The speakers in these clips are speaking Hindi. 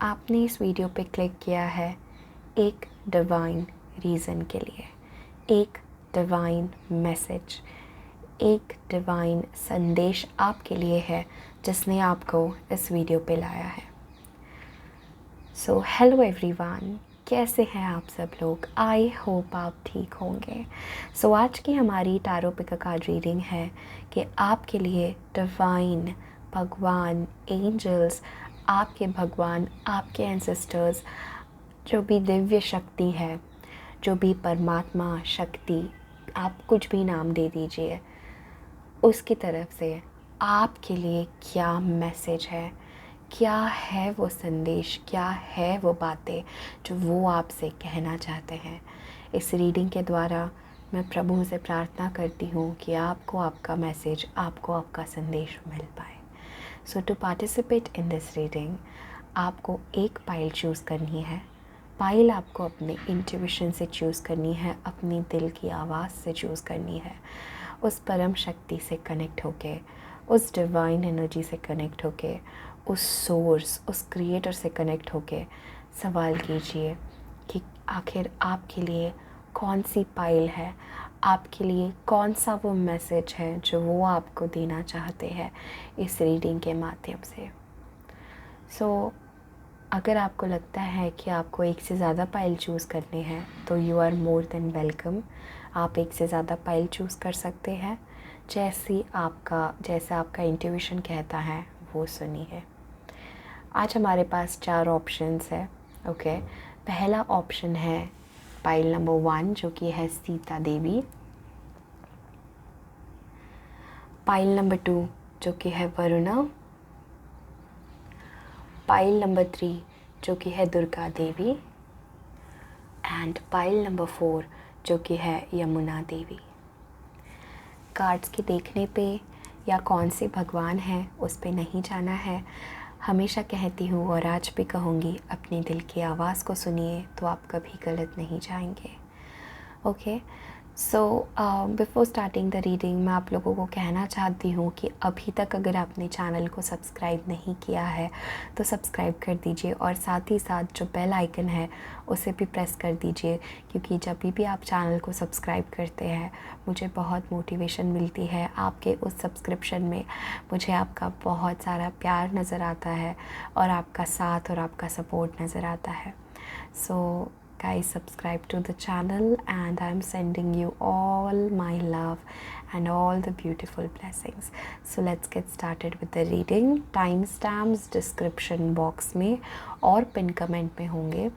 आपने इस वीडियो पे क्लिक किया है एक डिवाइन रीज़न के लिए, एक डिवाइन मैसेज, एक डिवाइन संदेश आपके लिए है जिसने आपको इस वीडियो पे लाया है। सो हेलो एवरीवन, कैसे हैं आप सब लोग? आई होप आप ठीक होंगे। सो आज की हमारी टैरो पिक कार्ड रीडिंग है कि आपके लिए डिवाइन भगवान, एंजल्स, आपके भगवान, आपके एंसेस्टर्स, जो भी दिव्य शक्ति है, जो भी परमात्मा शक्ति, आप कुछ भी नाम दे दीजिए, उसकी तरफ से आपके लिए क्या मैसेज है, क्या है वो संदेश, क्या है वो बातें जो वो आपसे कहना चाहते हैं। इस रीडिंग के द्वारा मैं प्रभु से प्रार्थना करती हूँ कि आपको आपका मैसेज, आपको आपका संदेश मिल पाए। So to participate in this reading आपको एक पाइल चूज़ करनी है। पाइल आपको अपने इंट्यूशन से चूज़ करनी है, अपनी दिल की आवाज़ से चूज़ करनी है। उस परम शक्ति से कनेक्ट होके, उस डिवाइन एनर्जी से कनेक्ट होके, उस सोर्स, उस क्रिएटर से कनेक्ट होके सवाल कीजिए कि आखिर आपके लिए कौन सी पाइल है, आपके लिए कौन सा वो मैसेज है जो वो आपको देना चाहते हैं इस रीडिंग के माध्यम से। सो अगर आपको लगता है कि आपको एक से ज़्यादा पाइल चूज़ करने हैं तो you are more than welcome. आप एक से ज़्यादा पाइल चूज़ कर सकते हैं, जैसा आपका इंट्यूशन कहता है वो सुनिए। आज हमारे पास 4 ऑप्शंस है। ओके, पहला ऑप्शन है पाइल नंबर 1 जो कि है सीता देवी, पाइल नंबर 2 जो कि है वरुणा, पाइल नंबर 3 जो कि है Durga Devi and pile number 4 जो कि है यमुना देवी। कार्ड्स के देखने पे या कौन से भगवान हैं उस पे नहीं जाना है। हमेशा कहती हूँ और आज भी कहूँगी, अपने दिल की आवाज़ को सुनिए तो आप कभी गलत नहीं जाएंगे। Okay, so before starting the reading मैं आप लोगों को कहना चाहती हूँ कि अभी तक अगर आपने चैनल को सब्सक्राइब नहीं किया है तो सब्सक्राइब कर दीजिए और साथ ही साथ जो बेल आइकन है उसे भी प्रेस कर दीजिए, क्योंकि जब भी आप चैनल को सब्सक्राइब करते हैं मुझे बहुत मोटिवेशन मिलती है। आपके उस सब्सक्रिप्शन में मुझे आपका बहुत सारा प्यार नज़र आता है और आपका साथ और आपका सपोर्ट नज़र आता है। सो guys, subscribe to the channel and I'm sending you all my love and all the beautiful blessings. So let's get started with the reading. Timestamps description box में और pin comment में होंगे,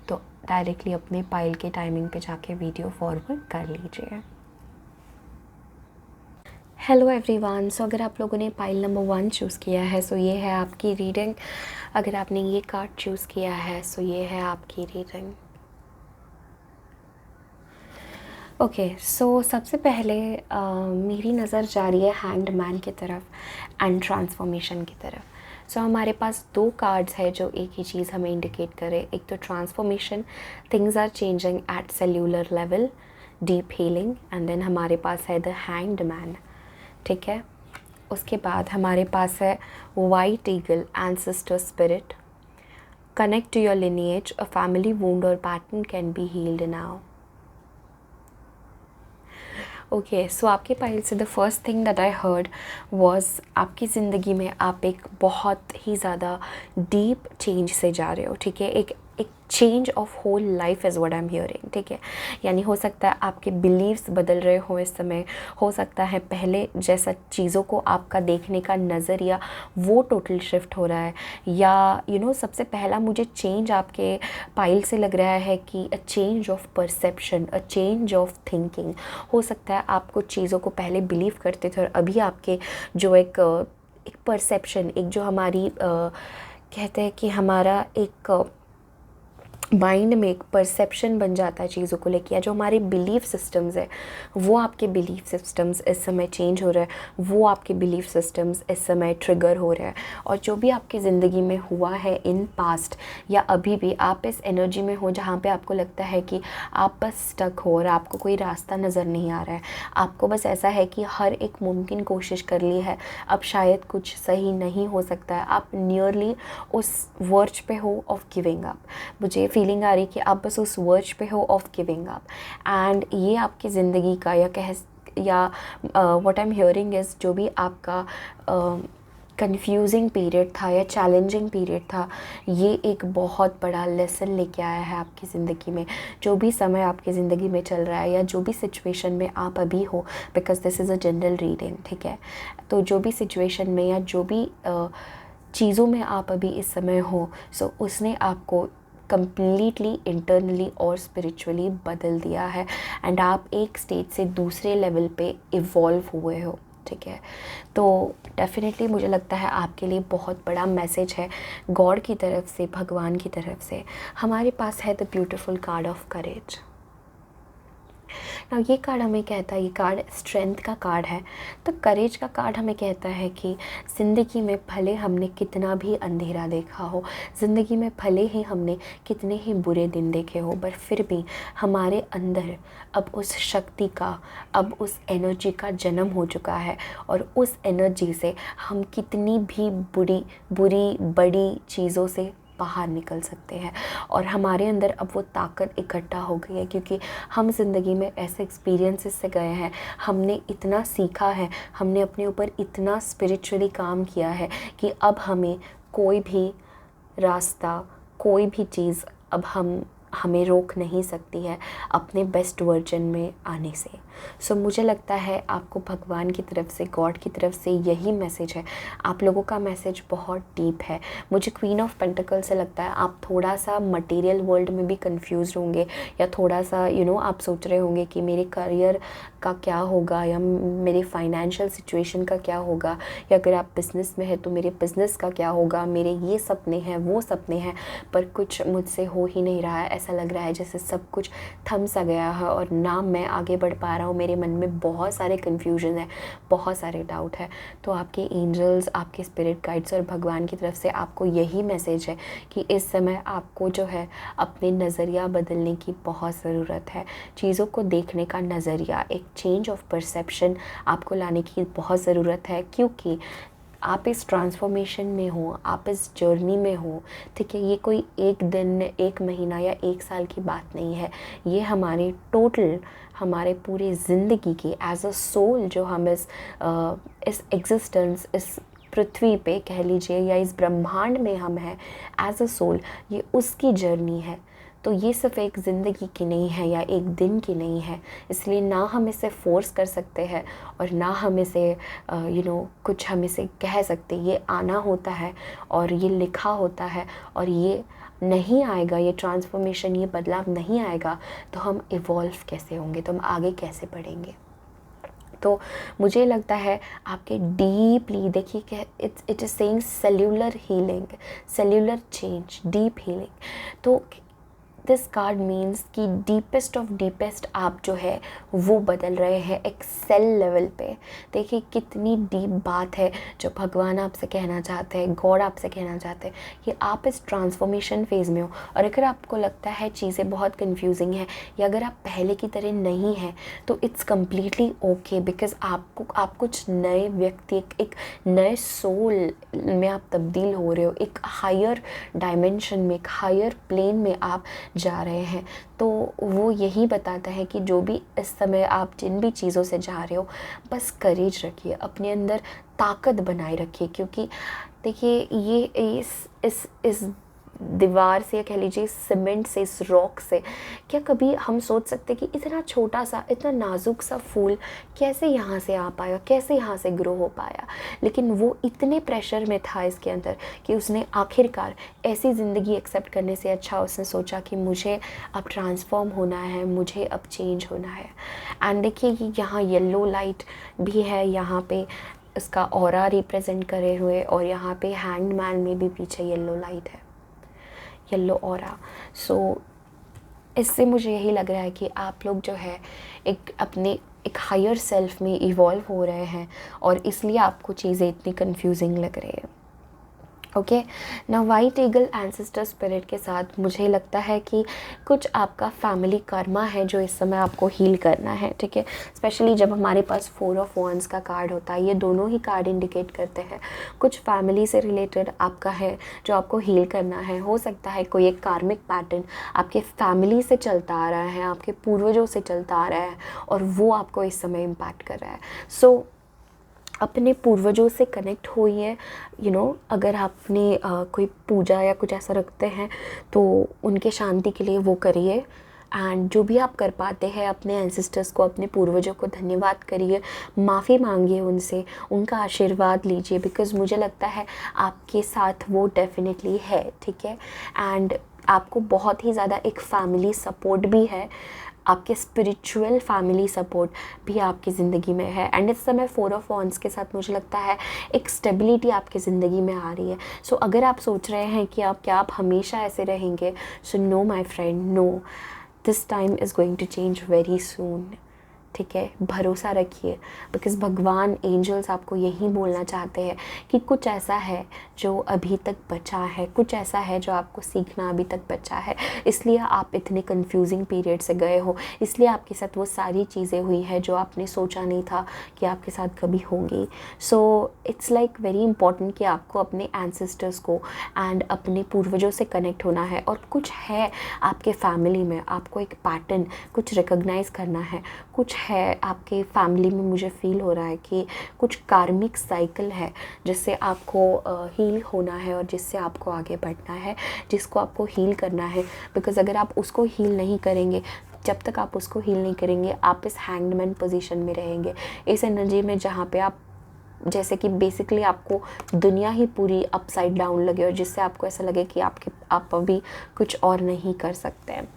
तो डायरेक्टली अपने पाइल के टाइमिंग पे जाके वीडियो फॉरवर्ड कर लीजिए। हेलो एवरीवन, सो अगर आप लोगों ने पाइल नंबर 1 चूज़ किया है सो ये है आपकी रीडिंग। अगर आपने ये कार्ड चूज़ किया है सो ये है आपकी रीडिंग। ओके, सो सबसे पहले मेरी नज़र जा रही है हैंडमैन की तरफ एंड ट्रांसफॉर्मेशन की तरफ। सो हमारे पास 2 कार्ड्स है जो एक ही चीज़ हमें इंडिकेट करे। एक तो transformation, things are changing at cellular level, deep healing, and then हमारे पास है द हैंडमैन। ठीक है, उसके बाद हमारे पास है white eagle, ancestor spirit, connect to your lineage, a family wound और pattern can be healed now. Okay, so आपके पाइल से the first thing that I heard was आपकी ज़िंदगी में आप एक बहुत ही ज़्यादा डीप चेंज से जा रहे हो। ठीक है, एक change of whole life is what I am hearing. ठीक है, यानी हो सकता है आपके बिलीव्स बदल रहे हो इस समय, हो सकता है पहले जैसा चीज़ों को आपका देखने का नज़रिया वो टोटल शिफ्ट हो रहा है, या सबसे पहला मुझे चेंज आपके पाइल से लग रहा है कि a change of perception, a change of thinking. हो सकता है आप कुछ चीज़ों को पहले बिलीव करते थे और अभी आपके जो एक परसेप्शन, एक जो हमारी कहते हैं कि हमारा एक माइंड में एक परसेप्शन बन जाता है चीज़ों को लेकर, या जो हमारे बिलीफ सिस्टम्स है वो आपके बिलीफ सिस्टम्स इस समय चेंज हो रहे हैं, वो आपके बिलीफ सिस्टम्स इस समय ट्रिगर हो रहे हैं। और जो भी आपकी ज़िंदगी में हुआ है इन पास्ट या अभी भी, आप इस एनर्जी में हो जहाँ पे आपको लगता है कि आप बस स्टक हो और आपको कोई रास्ता नज़र नहीं आ रहा है, आपको बस ऐसा है कि हर एक मुमकिन कोशिश कर ली है, अब शायद कुछ सही नहीं हो सकता है, आप नियरली उस वर्ज पे हो ऑफ गिविंग अप। मुझे फीलिंग आ रही कि आप बस उस वर्ज पे हो ऑफ गिविंग अप, एंड ये आपकी ज़िंदगी का या what I am hearing is, जो भी आपका कंफ्यूजिंग पीरियड था या चैलेंजिंग पीरियड था, ये एक बहुत बड़ा लेसन लेके आया है आपकी ज़िंदगी में। जो भी समय आपकी ज़िंदगी में चल रहा है या जो भी सिचुएशन में आप अभी हो, because this is a general reading, ठीक है, तो जो भी सिचुएशन में या जो भी चीज़ों में आप अभी इस समय हो, सो उसने आपको कम्प्लीटली इंटरनली और स्पिरिचुअली बदल दिया है, एंड आप एक स्टेज से दूसरे लेवल पे इवॉल्व हुए हो, ठीक है। तो डेफिनेटली मुझे लगता है आपके लिए बहुत बड़ा मैसेज है गॉड की तरफ से, भगवान की तरफ से। हमारे पास है the beautiful card of courage. ना ये कार्ड हमें कहता है, ये कार्ड स्ट्रेंथ का कार्ड है, तो करेज का कार्ड हमें कहता है कि ज़िंदगी में भले हमने कितना भी अंधेरा देखा हो, ज़िंदगी में भले ही हमने कितने ही बुरे दिन देखे हो, पर फिर भी हमारे अंदर अब उस शक्ति का, अब उस एनर्जी का जन्म हो चुका है, और उस एनर्जी से हम कितनी भी बुरी बड़ी चीज़ों से बाहर निकल सकते हैं। और हमारे अंदर अब वो ताकत इकट्ठा हो गई है, क्योंकि हम ज़िंदगी में ऐसे एक्सपीरियंसेस से गए हैं, हमने इतना सीखा है, हमने अपने ऊपर इतना स्पिरिचुअली काम किया है कि अब हमें कोई भी रास्ता, कोई भी चीज़ अब हमें रोक नहीं सकती है अपने बेस्ट वर्जन में आने से। सो मुझे लगता है आपको भगवान की तरफ से, गॉड की तरफ से यही मैसेज है। आप लोगों का मैसेज बहुत डीप है। मुझे क्वीन ऑफ पेंटिकल से लगता है आप थोड़ा सा मटेरियल वर्ल्ड में भी कंफ्यूज होंगे, या थोड़ा सा आप सोच रहे होंगे कि मेरे करियर का क्या होगा, या मेरे फाइनेंशियल सिचुएशन का क्या होगा, या अगर आप बिज़नेस में है तो मेरे बिज़नेस का क्या होगा, मेरे ये सपने हैं, वो सपने हैं, पर कुछ मुझसे हो ही नहीं रहा है। ऐसा लग रहा है जैसे सब कुछ थम सा गया है और ना मैं आगे बढ़ पा रहा हूँ, मेरे मन में बहुत सारे कन्फ्यूजन है, बहुत सारे डाउट है। तो आपके एंजल्स, आपके स्पिरिट गाइड्स और भगवान की तरफ से आपको यही मैसेज है कि इस समय आपको जो है अपने नज़रिया बदलने की बहुत ज़रूरत है। चीज़ों को देखने का नज़रिया, एक चेंज ऑफ परसेप्शन आपको लाने की बहुत ज़रूरत है, क्योंकि आप इस ट्रांसफॉर्मेशन में हो, आप इस जर्नी में हो, ठीक है। ये कोई एक दिन, एक महीना या एक साल की बात नहीं है, ये हमारे टोटल, हमारे पूरे ज़िंदगी की एज अ सोल जो हम इस एग्जिस्टेंस, इस पृथ्वी पे कह लीजिए, या इस ब्रह्मांड में हम हैं एज अ सोल, ये उसकी जर्नी है। तो ये सिर्फ एक ज़िंदगी की नहीं है या एक दिन की नहीं है, इसलिए ना हम इसे फोर्स कर सकते हैं और ना हम इसे कुछ हम इसे कह सकते। ये आना होता है और ये लिखा होता है, और ये नहीं आएगा, ये ट्रांसफॉर्मेशन, ये बदलाव नहीं आएगा तो हम इवॉल्व कैसे होंगे, तो हम आगे कैसे बढ़ेंगे। तो मुझे लगता है आपके डीपली, देखिए कि it is saying cellular healing, cellular change, deep healing. तो दिस कार्ड मीन्स कि डीपेस्ट ऑफ डीपेस्ट आप जो है वो बदल रहे हैं एक सेल लेवल पे। देखिए कितनी डीप बात है जो भगवान आपसे कहना चाहते हैं, गॉड आपसे कहना चाहते हैं कि आप इस ट्रांसफॉर्मेशन फेज़ में हो। और अगर आपको लगता है चीज़ें बहुत कंफ्यूजिंग हैं, या अगर आप पहले की तरह नहीं हैं, तो इट्स कम्प्लीटली ओके, बिकॉज़ आप कुछ नए व्यक्ति, एक नए सोल में आप तब्दील हो रहे हो, एक हायर डायमेंशन में, एक हायर प्लेन में आप जा रहे हैं। तो वो यही बताता है कि जो भी इस समय आप जिन भी चीज़ों से जा रहे हो, बस करेज रखिए, अपने अंदर ताकत बनाए रखिए। क्योंकि देखिए ये इस दीवार से, या कह लीजिए सीमेंट से, इस रॉक से, क्या कभी हम सोच सकते कि इतना छोटा सा, इतना नाजुक सा फूल कैसे यहाँ से आ पाया, कैसे यहाँ से ग्रो हो पाया। लेकिन वो इतने प्रेशर में था इसके अंदर कि उसने आखिरकार ऐसी ज़िंदगी एक्सेप्ट करने से अच्छा उसने सोचा कि मुझे अब ट्रांसफॉर्म होना है, मुझे अब चेंज होना है। एंड देखिए कि यहाँ येलो लाइट भी है, यहाँ पे इसका ऑरा रिप्रेजेंट करे हुए, और यहाँ पे हैंग्ड मैन में भी पीछे येलो लाइट है। Yellow aura. सो इससे मुझे यही लग रहा है कि आप लोग जो है एक हायर सेल्फ में इवॉल्व हो रहे हैं और इसलिए आपको चीज़ें इतनी कंफ्यूजिंग लग रही है। ओके ना, वाइट ईगल एंसेस्टर स्पिरिट के साथ मुझे लगता है कि कुछ आपका फैमिली कर्मा है जो इस समय आपको हील करना है, ठीक है। स्पेशली जब हमारे पास 4 ऑफ wands का कार्ड होता है, ये दोनों ही कार्ड इंडिकेट करते हैं कुछ फैमिली से रिलेटेड आपका है जो आपको हील करना है। हो सकता है कोई एक कार्मिक पैटर्न आपके फैमिली से चलता आ रहा है, आपके पूर्वजों से चलता आ रहा है और वो आपको इस समय इम्पैक्ट कर रहा है। सो अपने पूर्वजों से कनेक्ट होइए, अगर आपने कोई पूजा या कुछ ऐसा रखते हैं तो उनके शांति के लिए वो करिए। एंड जो भी आप कर पाते हैं अपने एंसेस्टर्स को, अपने पूर्वजों को धन्यवाद करिए, माफ़ी मांगिए उनसे, उनका आशीर्वाद लीजिए, बिकॉज़ मुझे लगता है आपके साथ वो डेफिनेटली है, ठीक है। एंड आपको बहुत ही ज़्यादा एक फैमिली सपोर्ट भी है, आपके स्पिरिचुअल फैमिली सपोर्ट भी आपकी ज़िंदगी में है। एंड इस समय 4 ऑफ wands के साथ मुझे लगता है एक स्टेबिलिटी आपकी ज़िंदगी में आ रही है। सो अगर आप सोच रहे हैं कि आप हमेशा ऐसे रहेंगे, so no my friend, no, this time is going to change very soon, ठीक है। भरोसा रखिए, बिकॉज़ भगवान एंजल्स आपको यही बोलना चाहते हैं कि कुछ ऐसा है जो अभी तक बचा है, कुछ ऐसा है जो आपको सीखना अभी तक बचा है। इसलिए आप इतने कंफ्यूजिंग पीरियड से गए हो, इसलिए आपके साथ वो सारी चीज़ें हुई हैं जो आपने सोचा नहीं था कि आपके साथ कभी होंगी। So it's like very important कि आपको अपने एंसेस्टर्स को एंड अपने पूर्वजों से कनेक्ट होना है। और कुछ है आपके फैमिली में, आपको एक पैटर्न कुछ रिकॉग्नाइज़ करना है। कुछ है आपके फैमिली में, मुझे फील हो रहा है कि कुछ कार्मिक साइकिल है जिससे आपको हील होना है और जिससे आपको आगे बढ़ना है, जिसको आपको हील करना है। बिकॉज़ अगर आप उसको हील नहीं करेंगे, जब तक आप उसको हील नहीं करेंगे, आप इस हैंगमैन पोजीशन में रहेंगे, इस एनर्जी में जहाँ पे आप जैसे कि बेसिकली आपको दुनिया ही पूरी अपसाइड डाउन लगे और जिससे आपको ऐसा लगे कि आप अभी कुछ और नहीं कर सकते हैं।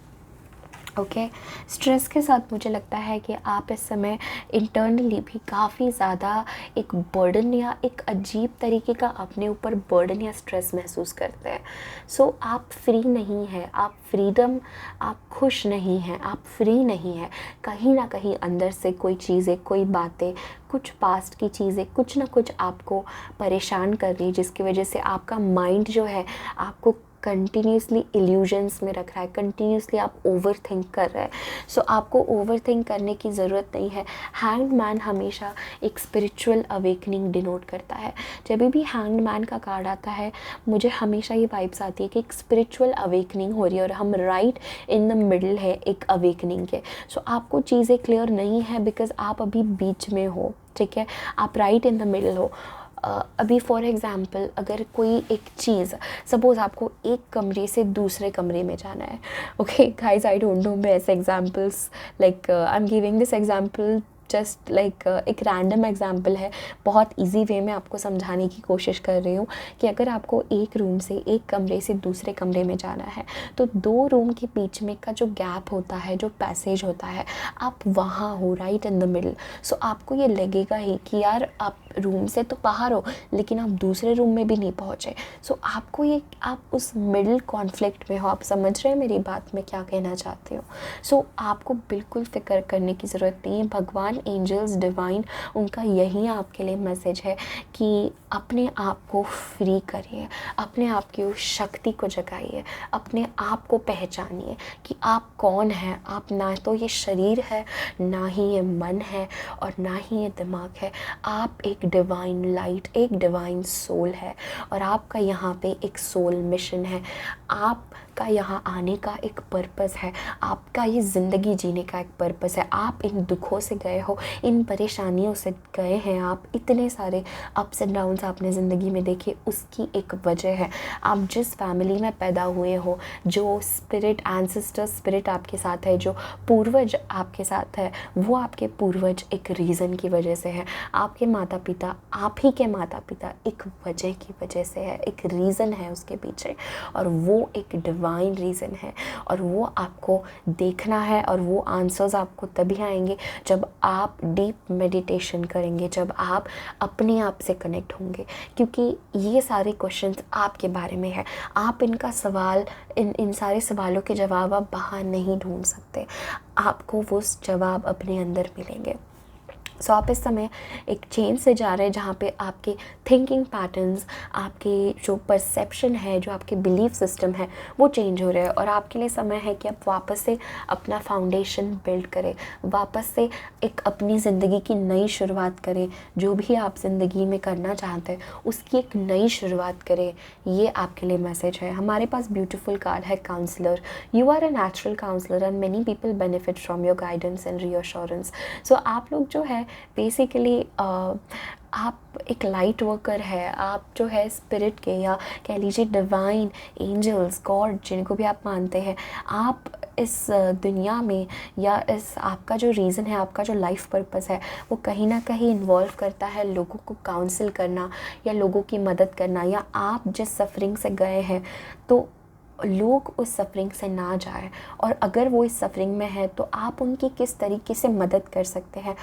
ओके, स्ट्रेस के साथ मुझे लगता है कि आप इस समय इंटरनली भी काफ़ी ज़्यादा एक बर्डन या एक अजीब तरीके का अपने ऊपर बर्डन या स्ट्रेस महसूस करते हैं। सो आप फ्री नहीं हैं, आप खुश नहीं हैं, आप फ्री नहीं हैं। कहीं ना कहीं अंदर से कोई चीज़ें, कोई बातें, कुछ पास्ट की चीज़ें कुछ ना कुछ आपको परेशान कर रही है, जिसकी वजह से आपका माइंड जो है आपको कंटिन्यूसली इल्यूजन्स में रख रहा है, कंटिन्यूसली आप ओवर थिंक कर रहे हैं। सो आपको ओवर थिंक करने की ज़रूरत नहीं है। हैंग्ड मैन हमेशा एक स्पिरिचुअल अवेकनिंग डिनोट करता है। जब भी हैंग्ड मैन का कार्ड आता है, मुझे हमेशा ये वाइब्स आती है कि एक स्पिरिचुअल अवेकनिंग हो रही है और हम राइट इन द मिडल है एक अवेकनिंग के। सो आपको चीज़ें क्लियर नहीं है बिकॉज़ आप अभी बीच में हो, ठीक है, आप राइट इन द मिडल हो। अभी फॉर एग्ज़ाम्पल अगर कोई एक चीज़, सपोज़ आपको एक कमरे से दूसरे कमरे में जाना है, okay guys, I don't know, मैं ऐसे examples like I am giving this example just like एक रैंडम एग्जांपल है, बहुत इजी वे में आपको समझाने की कोशिश कर रही हूँ कि अगर आपको एक रूम से, एक कमरे से दूसरे कमरे में जाना है तो 2 रूम के बीच में का जो गैप होता है, जो पैसेज होता है, आप वहाँ हो, राइट इन द मिडल। सो आपको ये लगेगा ही कि यार आप रूम से तो बाहर हो लेकिन आप दूसरे रूम में भी नहीं पहुँचे। सो आपको ये, आप उस मिडल कॉन्फ्लिक्ट में हो। आप समझ रहे हैं मेरी बात, मैं क्या कहना चाहती हूँ। सो आपको बिल्कुल फ़िक्र करने की ज़रूरत नहीं है। भगवान, एंजल्स, डिवाइन, उनका यही आपके लिए मैसेज है कि अपने आप को फ्री करिए, अपने आप की उस शक्ति को जगाइए, अपने आप को पहचानिए कि आप कौन हैं। आप ना तो ये शरीर है, ना ही ये मन है और ना ही ये दिमाग है। आप एक डिवाइन लाइट, एक डिवाइन सोल है और आपका यहाँ पे एक सोल मिशन है। आपका यहाँ आने का एक पर्पस है, आपका ये ज़िंदगी जीने का एक पर्पस है। आप इन दुखों से गए हो, इन परेशानियों से गए हैं, आप इतने सारे अप्स एंड डाउन्स आपने ज़िंदगी में देखे, उसकी एक वजह है। आप जिस फैमिली में पैदा हुए हो, जो स्पिरिट, एंसेस्टर स्पिरिट आपके साथ है, जो पूर्वज आपके साथ है, वो आपके पूर्वज एक रीज़न की वजह से है। आपके माता पिता, आप ही के माता पिता एक वजह की वजह से है, एक रीज़न है उसके पीछे, और वो एक डिवाइन रीज़न है, और वो आपको देखना है, और वो आंसर्स आपको तभी आएंगे जब आप डीप मेडिटेशन करेंगे, जब आप अपने आप से कनेक्ट होंगे, क्योंकि ये सारे क्वेश्चंस आपके बारे में है। आप इनका सवाल, इन सारे सवालों के जवाब आप बाहर नहीं ढूंढ सकते, आपको वो जवाब अपने अंदर मिलेंगे। सो आप इस समय एक चेंज से जा रहे हैं जहाँ पे आपके थिंकिंग पैटर्न्स, आपके जो परसेप्शन है, जो आपके बिलीफ सिस्टम है, वो चेंज हो रहे हैं, और आपके लिए समय है कि आप वापस से अपना फाउंडेशन बिल्ड करें, वापस से एक अपनी ज़िंदगी की नई शुरुआत करें। जो भी आप ज़िंदगी में करना चाहते हैं उसकी एक नई शुरुआत करें, ये आपके लिए मैसेज है। हमारे पास ब्यूटीफुल कार्ड है counsellor. You are a natural counsellor and many people benefit from your guidance and reassurance. So आप लोग जो है बेसिकली आप एक लाइट वर्कर है, आप जो है स्पिरिट के, या कह लीजिए डिवाइन एंजल्स, गॉड, जिनको भी आप मानते हैं, आप इस दुनिया में, या इस आपका जो रीज़न है, आपका जो लाइफ पर्पस है, वो कहीं ना कहीं इन्वॉल्व करता है लोगों को काउंसिल करना, या लोगों की मदद करना, या आप जिस सफरिंग से गए हैं तो लोग उस सफरिंग से ना जाए, और अगर वो इस सफरिंग में है तो आप उनकी किस तरीके से मदद कर सकते हैं,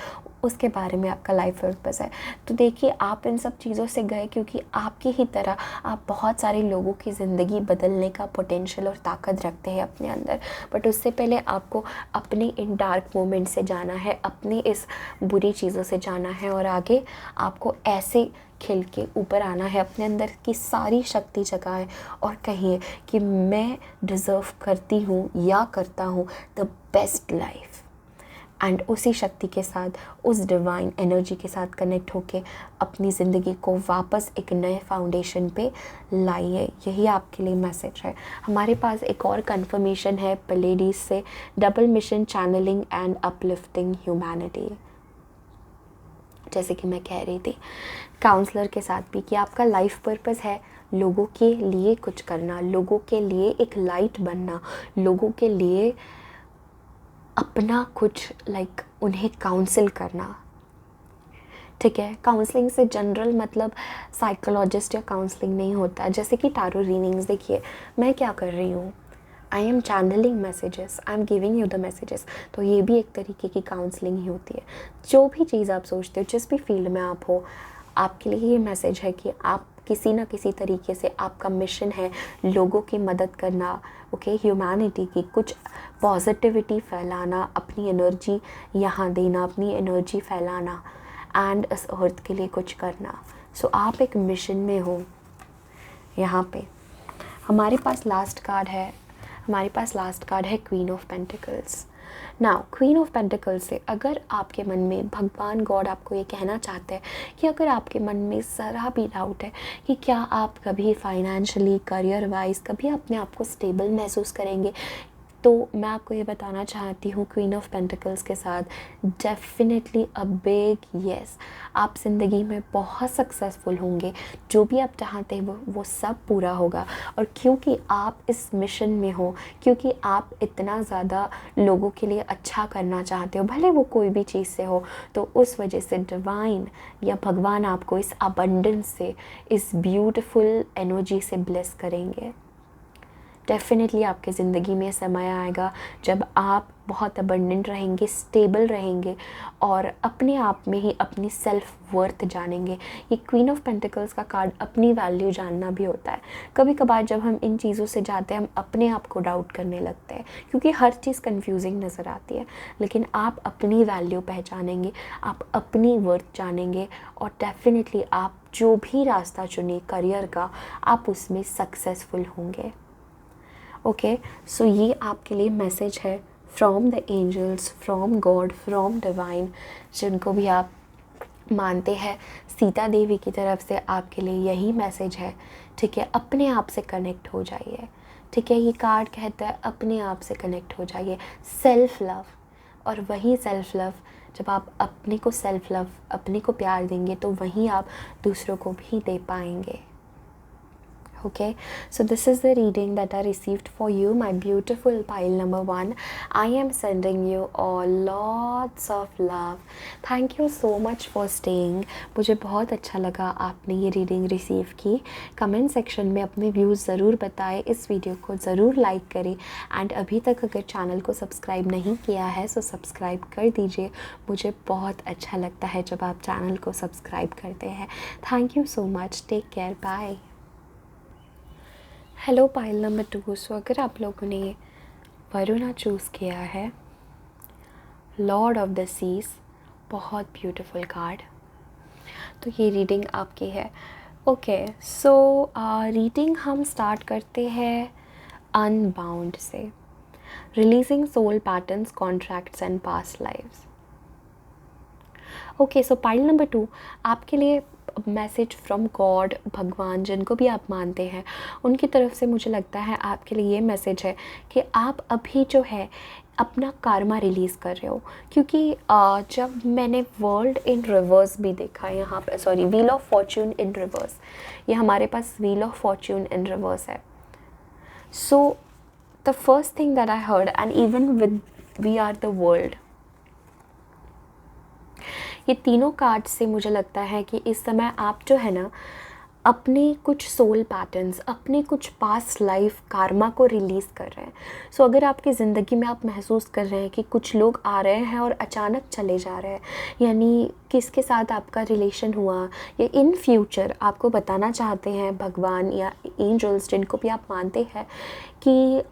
उसके बारे में आपका लाइफ पर्पस है। तो देखिए, आप इन सब चीज़ों से गए क्योंकि आपकी ही तरह आप बहुत सारे लोगों की ज़िंदगी बदलने का पोटेंशियल और ताकत रखते हैं अपने अंदर। बट उससे पहले आपको अपने इन डार्क मोमेंट से जाना है, अपनी इस बुरी चीज़ों से जाना है, और आगे आपको ऐसे खिल के ऊपर आना है, अपने अंदर की सारी शक्ति जगाए और कहिए कि मैं डिज़र्व करती हूँ या करता हूँ द बेस्ट लाइफ। एंड उसी शक्ति के साथ, उस डिवाइन एनर्जी के साथ कनेक्ट होके अपनी ज़िंदगी को वापस एक नए फाउंडेशन पे लाइए। यही आपके लिए मैसेज है। हमारे पास एक और कंफर्मेशन है प्लेडिस से, double mission channelling and uplifting humanity. जैसे कि मैं कह रही थी काउंसलर के साथ भी, कि आपका लाइफ पर्पस है लोगों के लिए कुछ करना, लोगों के लिए एक लाइट बनना, लोगों के लिए अपना कुछ उन्हें काउंसिल करना। ठीक है, काउंसलिंग से जनरल मतलब साइकोलॉजिस्ट या काउंसलिंग नहीं होता। जैसे कि टैरो रीडिंग्स, देखिए मैं क्या कर रही हूँ, I am channelling messages, I am giving you the messages, तो ये भी एक तरीके की काउंसलिंग ही होती है। जो भी चीज़ आप सोचते हो, जिस भी फील्ड में आप हो, आपके लिए ये मैसेज है कि आप किसी ना किसी तरीके से, आपका मिशन है लोगों की मदद करना, ओके, ह्यूमैनिटी की कुछ पॉजिटिविटी फैलाना, अपनी एनर्जी यहाँ देना, अपनी एनर्जी फैलाना, एंड इस अर्थ के लिए कुछ करना। सो आप एक मिशन में हो यहाँ पे। हमारे पास लास्ट कार्ड है queen of pentacles. Now queen of pentacles से अगर आपके मन में भगवान गॉड आपको ये कहना चाहते हैं कि अगर आपके मन में ज़रा भी डाउट है कि क्या आप कभी फाइनेंशियली, करियर वाइज कभी अपने आप को स्टेबल महसूस करेंगे, तो मैं आपको ये बताना चाहती हूँ क्वीन ऑफ पेंटिकल्स के साथ डेफिनेटली अ बिग येस। आप ज़िंदगी में बहुत सक्सेसफुल होंगे, जो भी आप चाहते हैं वो सब पूरा होगा। और क्योंकि आप इस मिशन में हो, क्योंकि आप इतना ज़्यादा लोगों के लिए अच्छा करना चाहते हो, भले वो कोई भी चीज़ से हो, तो उस वजह से डिवाइन या भगवान आपको इस अबंडेंस से, इस ब्यूटीफुल एनर्जी से ब्लेस करेंगे। डेफिनेटली आपके ज़िंदगी में समय आएगा जब आप बहुत अबंडेंट रहेंगे, स्टेबल रहेंगे, और अपने आप में ही अपनी सेल्फ वर्थ जानेंगे। ये क्वीन ऑफ पेंटिकल्स का कार्ड अपनी वैल्यू जानना भी होता है। कभी कभार जब हम इन चीज़ों से जाते हैं, हम अपने आप को डाउट करने लगते हैं, क्योंकि हर चीज़ कंफ्यूजिंग नज़र आती है। लेकिन आप अपनी वैल्यू पहचानेंगे, आप अपनी वर्थ जानेंगे, और डेफिनेटली आप जो भी रास्ता चुने करियर का, आप उसमें सक्सेसफुल होंगे। ओके, सो ये आपके लिए मैसेज है from the angels, from God, from divine, जिनको भी आप मानते हैं। सीता देवी की तरफ से आपके लिए यही मैसेज है। ठीक है, अपने आप से कनेक्ट हो जाइए। ठीक है, ये कार्ड कहता है अपने आप से कनेक्ट हो जाइए, सेल्फ लव। और वही सेल्फ लव, जब आप अपने को सेल्फ लव, अपने को प्यार देंगे, तो वहीं आप दूसरों को भी दे पाएंगे। Okay, so this is the reading that I received for you, my beautiful pile number 1. I am sending you all lots of love. Thank you so much for staying. मुझे बहुत अच्छा लगा आपने ये रीडिंग रिसीव की. कमेंट सेक्शन में अपने व्यूज़ ज़रूर बताएं, इस वीडियो को ज़रूर लाइक करें एंड अभी तक अगर चैनल को सब्सक्राइब नहीं किया है सो सब्सक्राइब कर दीजिए. मुझे बहुत अच्छा लगता है जब आप चैनल को सब्सक्राइब करते हैं. Thank you so much. Take care. Bye. Hello pile number 2. So अगर आप लोगों ने वरुणा चूज़ किया है, लॉर्ड ऑफ द सीज, बहुत ब्यूटीफुल कार्ड, तो ये रीडिंग आपकी है. ओके, सो रीडिंग हम स्टार्ट करते हैं अनबाउंड से. Releasing soul patterns, contracts and past lives. Okay, so pile number 2 आपके लिए मैसेज फ्रॉम गॉड, भगवान, जिनको भी आप मानते हैं उनकी तरफ से मुझे लगता है आपके लिए ये मैसेज है कि आप अभी जो है अपना कार्मा रिलीज़ कर रहे हो. क्योंकि जब मैंने वर्ल्ड इन रिवर्स भी देखा यहाँ पे, sorry, wheel of fortune in reverse, ये हमारे पास wheel of fortune in reverse है. So the first thing that I heard, and even with we are the world, ये तीनों कार्ड से मुझे लगता है कि इस समय आप जो है ना अपने कुछ सोल पैटर्न्स, अपने कुछ पास्ट लाइफ कार्मा को रिलीज़ कर रहे हैं. सो अगर आपकी ज़िंदगी में आप महसूस कर रहे हैं कि कुछ लोग आ रहे हैं और अचानक चले जा रहे हैं, यानी किसके साथ आपका रिलेशन हुआ या इन फ्यूचर आपको बताना चाहते हैं भगवान या एंजल्स, जिनको भी आप मानते हैं, कि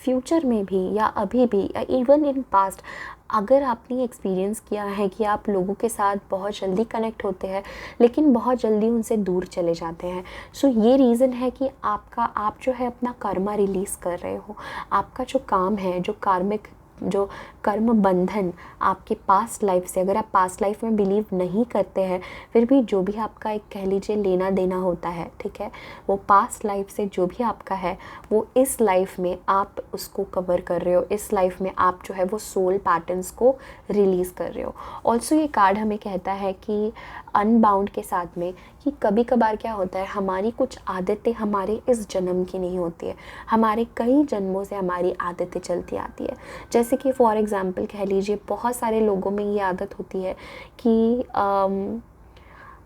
फ्यूचर में भी या अभी भी या इवन इन पास्ट अगर आपने एक्सपीरियंस किया है कि आप लोगों के साथ बहुत जल्दी कनेक्ट होते हैं लेकिन बहुत जल्दी उनसे दूर चले जाते हैं. सो ये रीज़न है कि आप जो है अपना कर्मा रिलीज़ कर रहे हो. आपका जो काम है, जो कार्मिक, जो कर्म बंधन आपके पास्ट लाइफ से, अगर आप पास्ट लाइफ में बिलीव नहीं करते हैं फिर भी जो भी आपका एक कह लीजिए लेना देना होता है, ठीक है, वो पास्ट लाइफ से जो भी आपका है वो इस लाइफ में आप उसको कवर कर रहे हो. इस लाइफ में आप जो है वो सोल पैटर्न्स को रिलीज़ कर रहे हो. ऑल्सो ये कार्ड हमें कहता है कि अनबाउंड के साथ में कि कभी कभार क्या होता है, हमारी कुछ आदतें हमारे इस जन्म की नहीं होती है, हमारे कई जन्मों से हमारी आदतें चलती आती है. जैसे कि फॉर एग्ज़ाम्पल कह लीजिए बहुत सारे लोगों में ये आदत होती है कि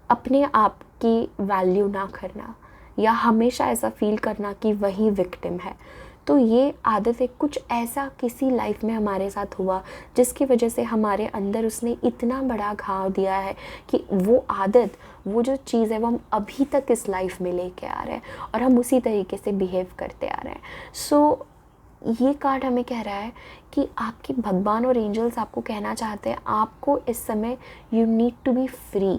अपने आप की वैल्यू ना करना या हमेशा ऐसा फील करना कि वही विक्टिम है. तो ये आदतें कुछ ऐसा किसी लाइफ में हमारे साथ हुआ जिसकी वजह से हमारे अंदर उसने इतना बड़ा घाव दिया है कि वो आदत, वो जो चीज़ है वो हम अभी तक इस लाइफ में लेके आ रहे हैं और हम उसी तरीके से बिहेव करते आ रहे हैं. सो ये कार्ड हमें कह रहा है कि आपके भगवान और एंजल्स आपको कहना चाहते हैं आपको इस समय you need to be free.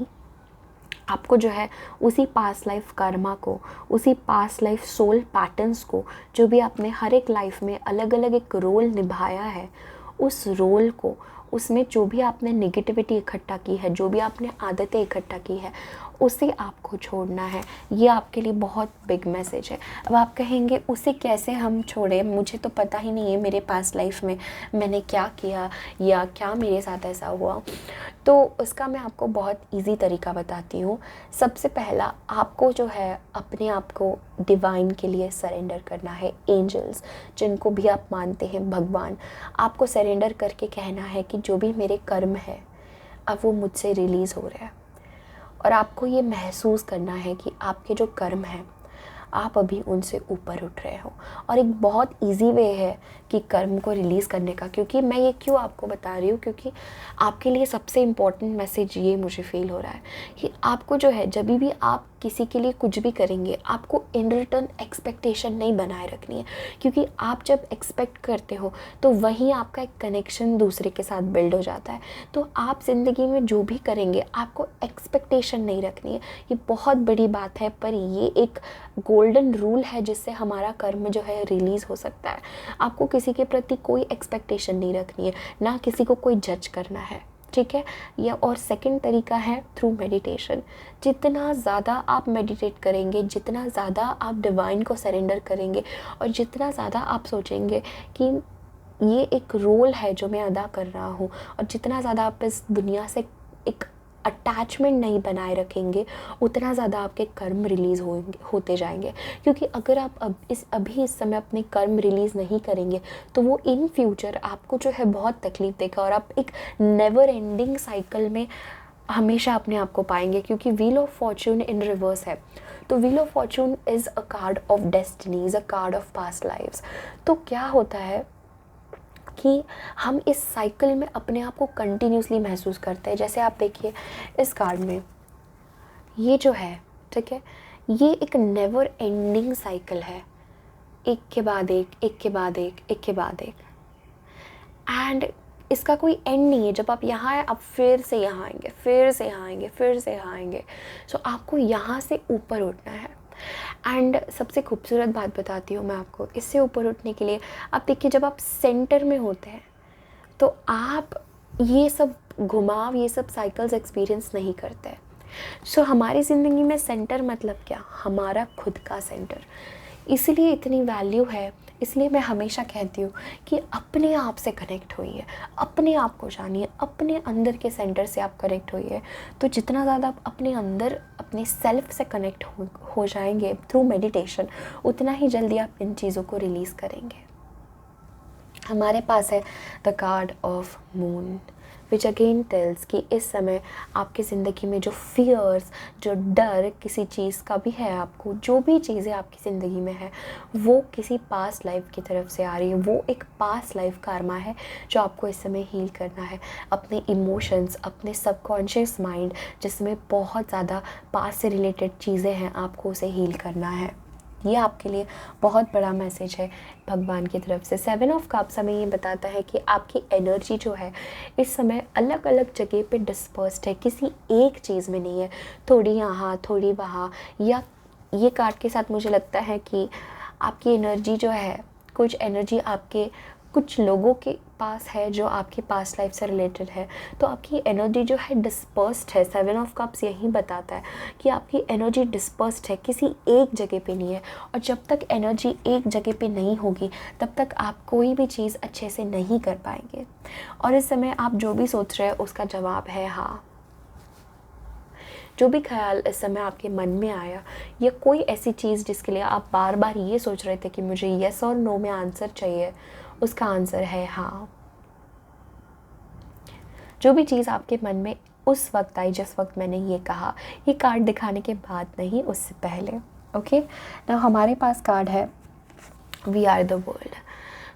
आपको जो है उसी पास्ट लाइफ कर्मा को, उसी पास्ट लाइफ सोल पैटर्न्स को, जो भी आपने हर एक लाइफ में अलग अलग एक रोल निभाया है, उस रोल को, उसमें जो भी आपने नेगेटिविटी इकट्ठा की है, जो भी आपने आदतें इकट्ठा की है, उसे आपको छोड़ना है. ये आपके लिए बहुत बिग मैसेज है. अब आप कहेंगे उसे कैसे हम छोड़ें, मुझे तो पता ही नहीं है मेरे पास्ट लाइफ में मैंने क्या किया या क्या मेरे साथ ऐसा हुआ. तो उसका मैं आपको बहुत इजी तरीका बताती हूँ. सबसे पहला आपको जो है अपने आप को डिवाइन के लिए सरेंडर करना है. एंजल्स, जिनको भी आप मानते हैं, भगवान, आपको सरेंडर करके कहना है कि जो भी मेरे कर्म है अब वो मुझसे रिलीज़ हो रहा है. और आपको ये महसूस करना है कि आपके जो कर्म हैं आप अभी उनसे ऊपर उठ रहे हो. और एक बहुत इजी वे है कि कर्म को रिलीज़ करने का, क्योंकि मैं ये क्यों आपको बता रही हूँ, क्योंकि आपके लिए सबसे इम्पॉर्टेंट मैसेज ये मुझे फील हो रहा है कि आपको जो है जब भी आप किसी के लिए कुछ भी करेंगे आपको इन रिटर्न एक्सपेक्टेशन नहीं बनाए रखनी है. क्योंकि आप जब एक्सपेक्ट करते हो तो वहीं आपका एक कनेक्शन दूसरे के साथ बिल्ड हो जाता है. तो आप ज़िंदगी में जो भी करेंगे आपको एक्सपेक्टेशन नहीं रखनी है. ये बहुत बड़ी बात है, पर ये एक गोल्डन रूल है जिससे हमारा कर्म जो है रिलीज़ हो सकता है. आपको किसी के प्रति कोई एक्सपेक्टेशन नहीं रखनी है, ना किसी को कोई जज करना है, ठीक है. या और सेकंड तरीका है थ्रू मेडिटेशन. जितना ज़्यादा आप मेडिटेट करेंगे, जितना ज़्यादा आप डिवाइन को सरेंडर करेंगे और जितना ज़्यादा आप सोचेंगे कि ये एक रोल है जो मैं अदा कर रहा हूँ, और जितना ज़्यादा आप इस दुनिया से एक अटैचमेंट नहीं बनाए रखेंगे उतना ज़्यादा आपके कर्म रिलीज़ होते जाएंगे। क्योंकि अगर आप अभी इस समय अपने कर्म रिलीज़ नहीं करेंगे तो वो इन फ्यूचर आपको जो है बहुत तकलीफ़ देगा और आप एक नेवर एंडिंग साइकिल में हमेशा अपने आप को पाएंगे। क्योंकि wheel of fortune in reverse है, तो wheel of Fortune is a card of destiny, is a card of past lives. तो क्या होता है कि हम इस साइकिल में अपने आप को कंटिन्यूसली महसूस करते हैं। जैसे आप देखिए इस कार्ड में ये जो है, ठीक है, ये एक नेवर एंडिंग साइकिल है, एक के बाद एक, एक के बाद एक, एक के बाद एक, एंड इसका कोई एंड नहीं है। जब आप यहाँ आए आप फिर से यहाँ आएंगे, फिर से यहाँ आएंगे, फिर से यहाँ आएंगे। सो आपको यहाँ से ऊपर उठना है। एंड सबसे खूबसूरत बात बताती हूँ मैं आपको, इससे ऊपर उठने के लिए आप देखिए जब आप सेंटर में होते हैं तो आप ये सब घुमाव, ये सब साइकिल्स एक्सपीरियंस नहीं करते हैं। सो हमारी ज़िंदगी में सेंटर मतलब क्या, हमारा खुद का सेंटर। इसलिए इतनी वैल्यू है, इसलिए मैं हमेशा कहती हूँ कि अपने आप से कनेक्ट होइए, अपने आप को जानिए, अपने अंदर के सेंटर से आप कनेक्ट होइए। तो जितना ज़्यादा आप अपने अंदर अपने सेल्फ से कनेक्ट हो जाएंगे थ्रू मेडिटेशन, उतना ही जल्दी आप इन चीज़ों को रिलीज़ करेंगे। हमारे पास है the card of moon, which again tells कि इस समय आपकी ज़िंदगी में जो फियर्स, जो डर किसी चीज़ का भी है, आपको जो भी चीज़ें आपकी ज़िंदगी में है वो किसी पास्ट लाइफ की तरफ से आ रही है। वो एक पास्ट लाइफ कार्मा है जो आपको इस समय हील करना है। अपने इमोशंस, अपने सबकॉन्शियस माइंड जिसमें बहुत ज़्यादा पास्ट से रिलेटेड चीज़ें हैं, आपको उसे हील करना है। ये आपके लिए बहुत बड़ा मैसेज है भगवान की तरफ से। 7 ऑफ कप्स हमें ये बताता है कि आपकी एनर्जी जो है इस समय अलग अलग जगह पे डिस्पर्स्ड है, किसी एक चीज़ में नहीं है, थोड़ी यहाँ थोड़ी वहाँ। या ये कार्ड के साथ मुझे लगता है कि आपकी एनर्जी जो है, कुछ एनर्जी आपके कुछ लोगों के पास है जो आपकी पास्ट लाइफ से रिलेटेड है, तो आपकी एनर्जी जो है डिस्पर्स्ड है। 7 ऑफ कप्स यही बताता है कि आपकी एनर्जी डिस्पर्स्ड है, किसी एक जगह पे नहीं है। और जब तक एनर्जी एक जगह पे नहीं होगी तब तक आप कोई भी चीज़ अच्छे से नहीं कर पाएंगे। और इस समय आप जो भी सोच रहे हैं उसका जवाब है हाँ। जो भी ख्याल इस समय आपके मन में आया या कोई ऐसी चीज़ जिसके लिए आप बार बार ये सोच रहे थे कि मुझे येस और नो में आंसर चाहिए, उसका आंसर है हाँ। जो भी चीज़ आपके मन में उस वक्त आई जिस वक्त मैंने ये कहा, ये कार्ड दिखाने के बाद नहीं, उससे पहले। ओके, ना हमारे पास कार्ड है वी आर द वर्ल्ड।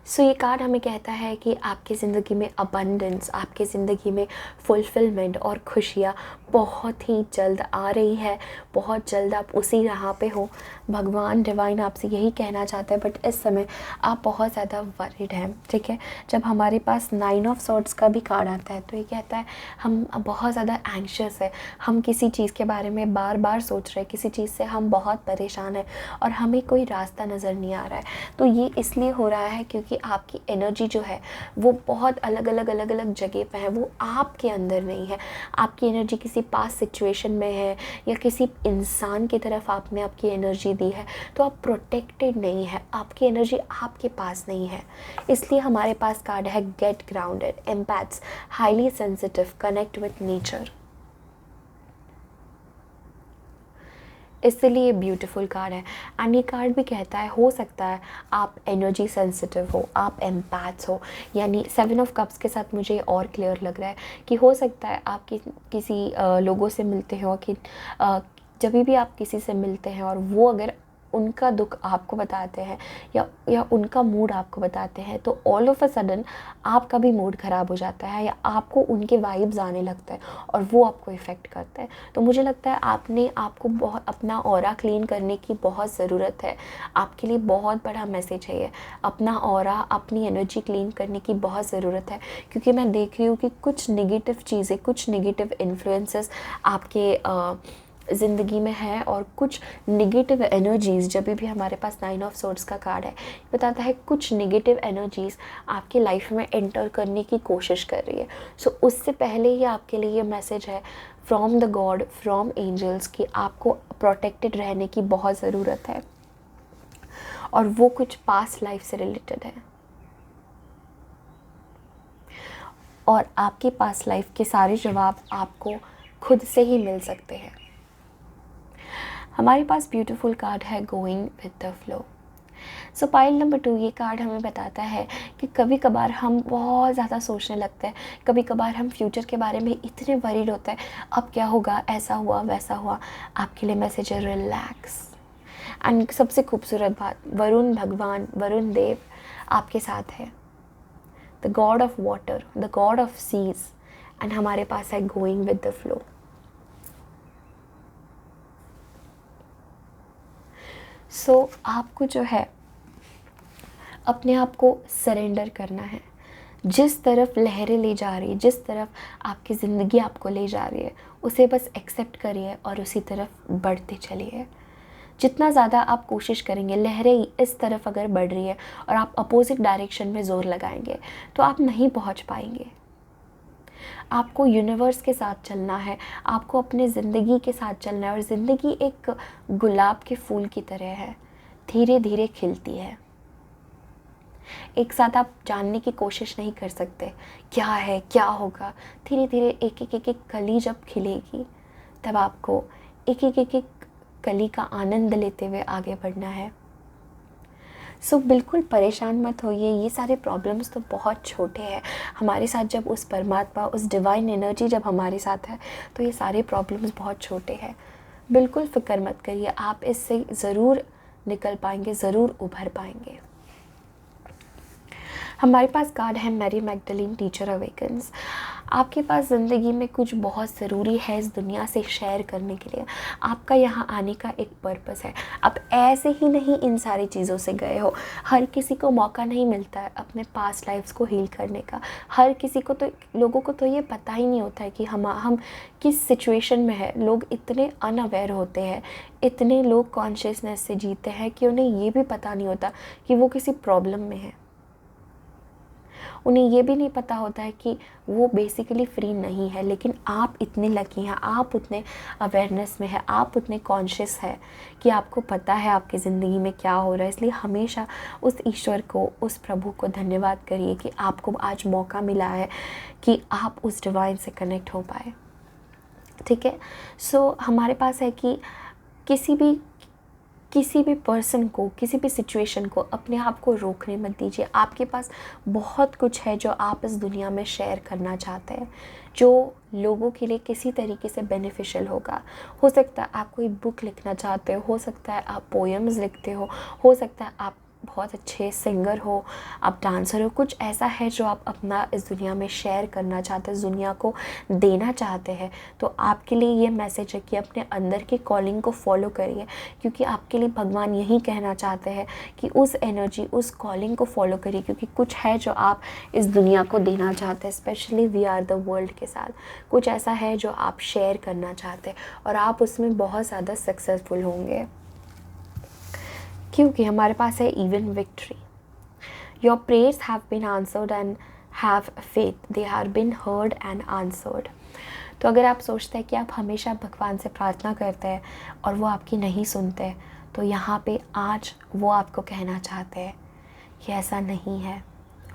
सो ये कार्ड हमें कहता है कि आपकी ज़िंदगी में अबंडेंस, आपकी ज़िंदगी में फुलफिलमेंट और खुशियाँ बहुत ही जल्द आ रही है। बहुत जल्द आप उसी राह पे हो। भगवान डिवाइन आपसे यही कहना चाहता है, बट इस समय आप बहुत ज़्यादा वरीड हैं, ठीक है। जब हमारे पास 9 ऑफ सॉर्ड्स का भी कार्ड आता है तो ये कहता है हम बहुत ज़्यादा एंग्शियस है, हम किसी चीज़ के बारे में बार बार सोच रहे हैं, किसी चीज़ से हम बहुत परेशान हैं और हमें कोई रास्ता नज़र नहीं आ रहा है। तो ये इसलिए हो रहा है क्योंकि आपकी एनर्जी जो है वो बहुत अलग अलग जगह पे है, वो आपके अंदर नहीं है। आपकी एनर्जी किसी पास्ट सिचुएशन में है या किसी इंसान की तरफ आपने आपकी एनर्जी दी है, तो आप प्रोटेक्टेड नहीं है, आपकी एनर्जी आपके पास नहीं है। इसलिए हमारे पास कार्ड है get grounded, empaths, highly sensitive, connect with nature. इसलिए ब्यूटीफुल कार्ड है। एंड ये कार्ड भी कहता है हो सकता है आप एनर्जी सेंसिटिव हो, आप एम्पैथ्स हो। यानी 7 ऑफ कप्स के साथ मुझे और क्लियर लग रहा है कि हो सकता है आप किसी लोगों से मिलते हो कि जब भी आप किसी से मिलते हैं और वो अगर उनका दुख आपको बताते हैं या उनका मूड आपको बताते हैं तो ऑल ऑफ अ सडन आपका भी मूड ख़राब हो जाता है या आपको उनके वाइब्स आने लगता है और वो आपको इफ़ेक्ट करता है। तो मुझे लगता है आपको बहुत अपना ऑरा क्लीन करने की बहुत ज़रूरत है। आपके लिए बहुत बड़ा मैसेज है ये, अपना ऑरा, अपनी एनर्जी क्लीन करने की बहुत ज़रूरत है। क्योंकि मैं देख रही हूँ कि कुछ नेगेटिव चीज़ें, कुछ नेगेटिव इन्फ्लुएंसेस आपके ज़िंदगी में है और कुछ नेगेटिव एनर्जीज़, जब भी हमारे पास 9 ऑफ सोर्ड्स का कार्ड है बताता है कुछ नेगेटिव एनर्जीज़ आपकी लाइफ में एंटर करने की कोशिश कर रही है। सो उससे पहले ही आपके लिए ये मैसेज है from the god, from angels कि आपको प्रोटेक्टेड रहने की बहुत ज़रूरत है और वो कुछ पास्ट लाइफ से रिलेटेड है। और आपकी पास्ट लाइफ के सारे जवाब आपको खुद से ही मिल सकते हैं। हमारे पास ब्यूटीफुल कार्ड है going with the flow. So pile number 2, ये कार्ड हमें बताता है कि कभी कभार हम बहुत ज़्यादा सोचने लगते हैं, कभी कभार हम फ्यूचर के बारे में इतने वरीड होते हैं, अब क्या होगा, ऐसा हुआ वैसा हुआ। आपके लिए मैसेज है रिलैक्स। एंड सबसे खूबसूरत बात, वरुण भगवान, वरुण देव आपके साथ है, the god of water, the god of seas. And हमारे पास है going with the flow. So आपको जो है अपने आप को सरेंडर करना है। जिस तरफ लहरें ले जा रही है, जिस तरफ आपकी ज़िंदगी आपको ले जा रही है, उसे बस एक्सेप्ट करिए और उसी तरफ बढ़ते चलिए। जितना ज़्यादा आप कोशिश करेंगे, लहरें इस तरफ अगर बढ़ रही है और आप अपोजिट डायरेक्शन में ज़ोर लगाएंगे तो आप नहीं पहुंच पाएंगे। आपको यूनिवर्स के साथ चलना है, आपको अपने ज़िंदगी के साथ चलना है। और ज़िंदगी एक गुलाब के फूल की तरह है, धीरे धीरे खिलती है। एक साथ आप जानने की कोशिश नहीं कर सकते क्या है, क्या होगा। धीरे धीरे एक कली जब खिलेगी तब आपको एक कली का आनंद लेते हुए आगे बढ़ना है। सो बिल्कुल परेशान मत होइए, ये सारे प्रॉब्लम्स तो बहुत छोटे हैं। हमारे साथ जब उस परमात्मा, उस डिवाइन एनर्जी जब हमारे साथ है तो ये सारे प्रॉब्लम्स बहुत छोटे हैं। बिल्कुल फ़िक्र मत करिए, आप इससे ज़रूर निकल पाएंगे, ज़रूर उभर पाएंगे। हमारे पास कार्ड है मैरी मैगडलीन, टीचर अवेकन्स। आपके पास ज़िंदगी में कुछ बहुत ज़रूरी है इस दुनिया से शेयर करने के लिए। आपका यहाँ आने का एक पर्पस है। आप ऐसे ही नहीं इन सारी चीज़ों से गए हो। हर किसी को मौका नहीं मिलता है अपने पास्ट लाइफ्स को हील करने का। हर किसी को तो, लोगों को तो ये पता ही नहीं होता है कि हम किस सिचुएशन में है। लोग इतने अनअवेयर होते हैं, इतने लोग कॉन्शियसनेस से जीते हैं कि उन्हें ये भी पता नहीं होता कि वो किसी प्रॉब्लम में है। उन्हें ये भी नहीं पता होता है कि वो बेसिकली फ्री नहीं है। लेकिन आप इतने लकी हैं, आप उतने अवेयरनेस में है, आप उतने कॉन्शियस है कि आपको पता है आपकी ज़िंदगी में क्या हो रहा है। इसलिए हमेशा उस ईश्वर को, उस प्रभु को धन्यवाद करिए कि आपको आज मौका मिला है कि आप उस डिवाइन से कनेक्ट हो पाए। ठीक है। सो हमारे पास है कि किसी भी पर्सन को, किसी भी सिचुएशन को अपने आप को रोकने मत दीजिए। आपके पास बहुत कुछ है जो आप इस दुनिया में शेयर करना चाहते हैं, जो लोगों के लिए किसी तरीके से बेनिफिशियल होगा। हो सकता है आप कोई बुक लिखना चाहते हो सकता है आप पोएम्स लिखते हो सकता है आप बहुत अच्छे सिंगर हो, आप डांसर हो। कुछ ऐसा है जो आप अपना इस दुनिया में शेयर करना चाहते हैं, इस दुनिया को देना चाहते हैं। तो आपके लिए ये मैसेज है कि अपने अंदर की कॉलिंग को फॉलो करिए, क्योंकि आपके लिए भगवान यही कहना चाहते हैं कि उस एनर्जी, उस कॉलिंग को फॉलो करिए, क्योंकि कुछ है जो आप इस दुनिया को देना चाहते हैं। Specially we are the world के साथ कुछ ऐसा है जो आप शेयर करना चाहते हैं और आप उसमें बहुत ज़्यादा सक्सेसफुल होंगे, क्योंकि हमारे पास है even victory. Your prayers have been answered and have faith, they are been heard and answered. तो अगर आप सोचते हैं कि आप हमेशा भगवान से प्रार्थना करते हैं और वो आपकी नहीं सुनते, तो यहाँ पे आज वो आपको कहना चाहते हैं कि ऐसा नहीं है।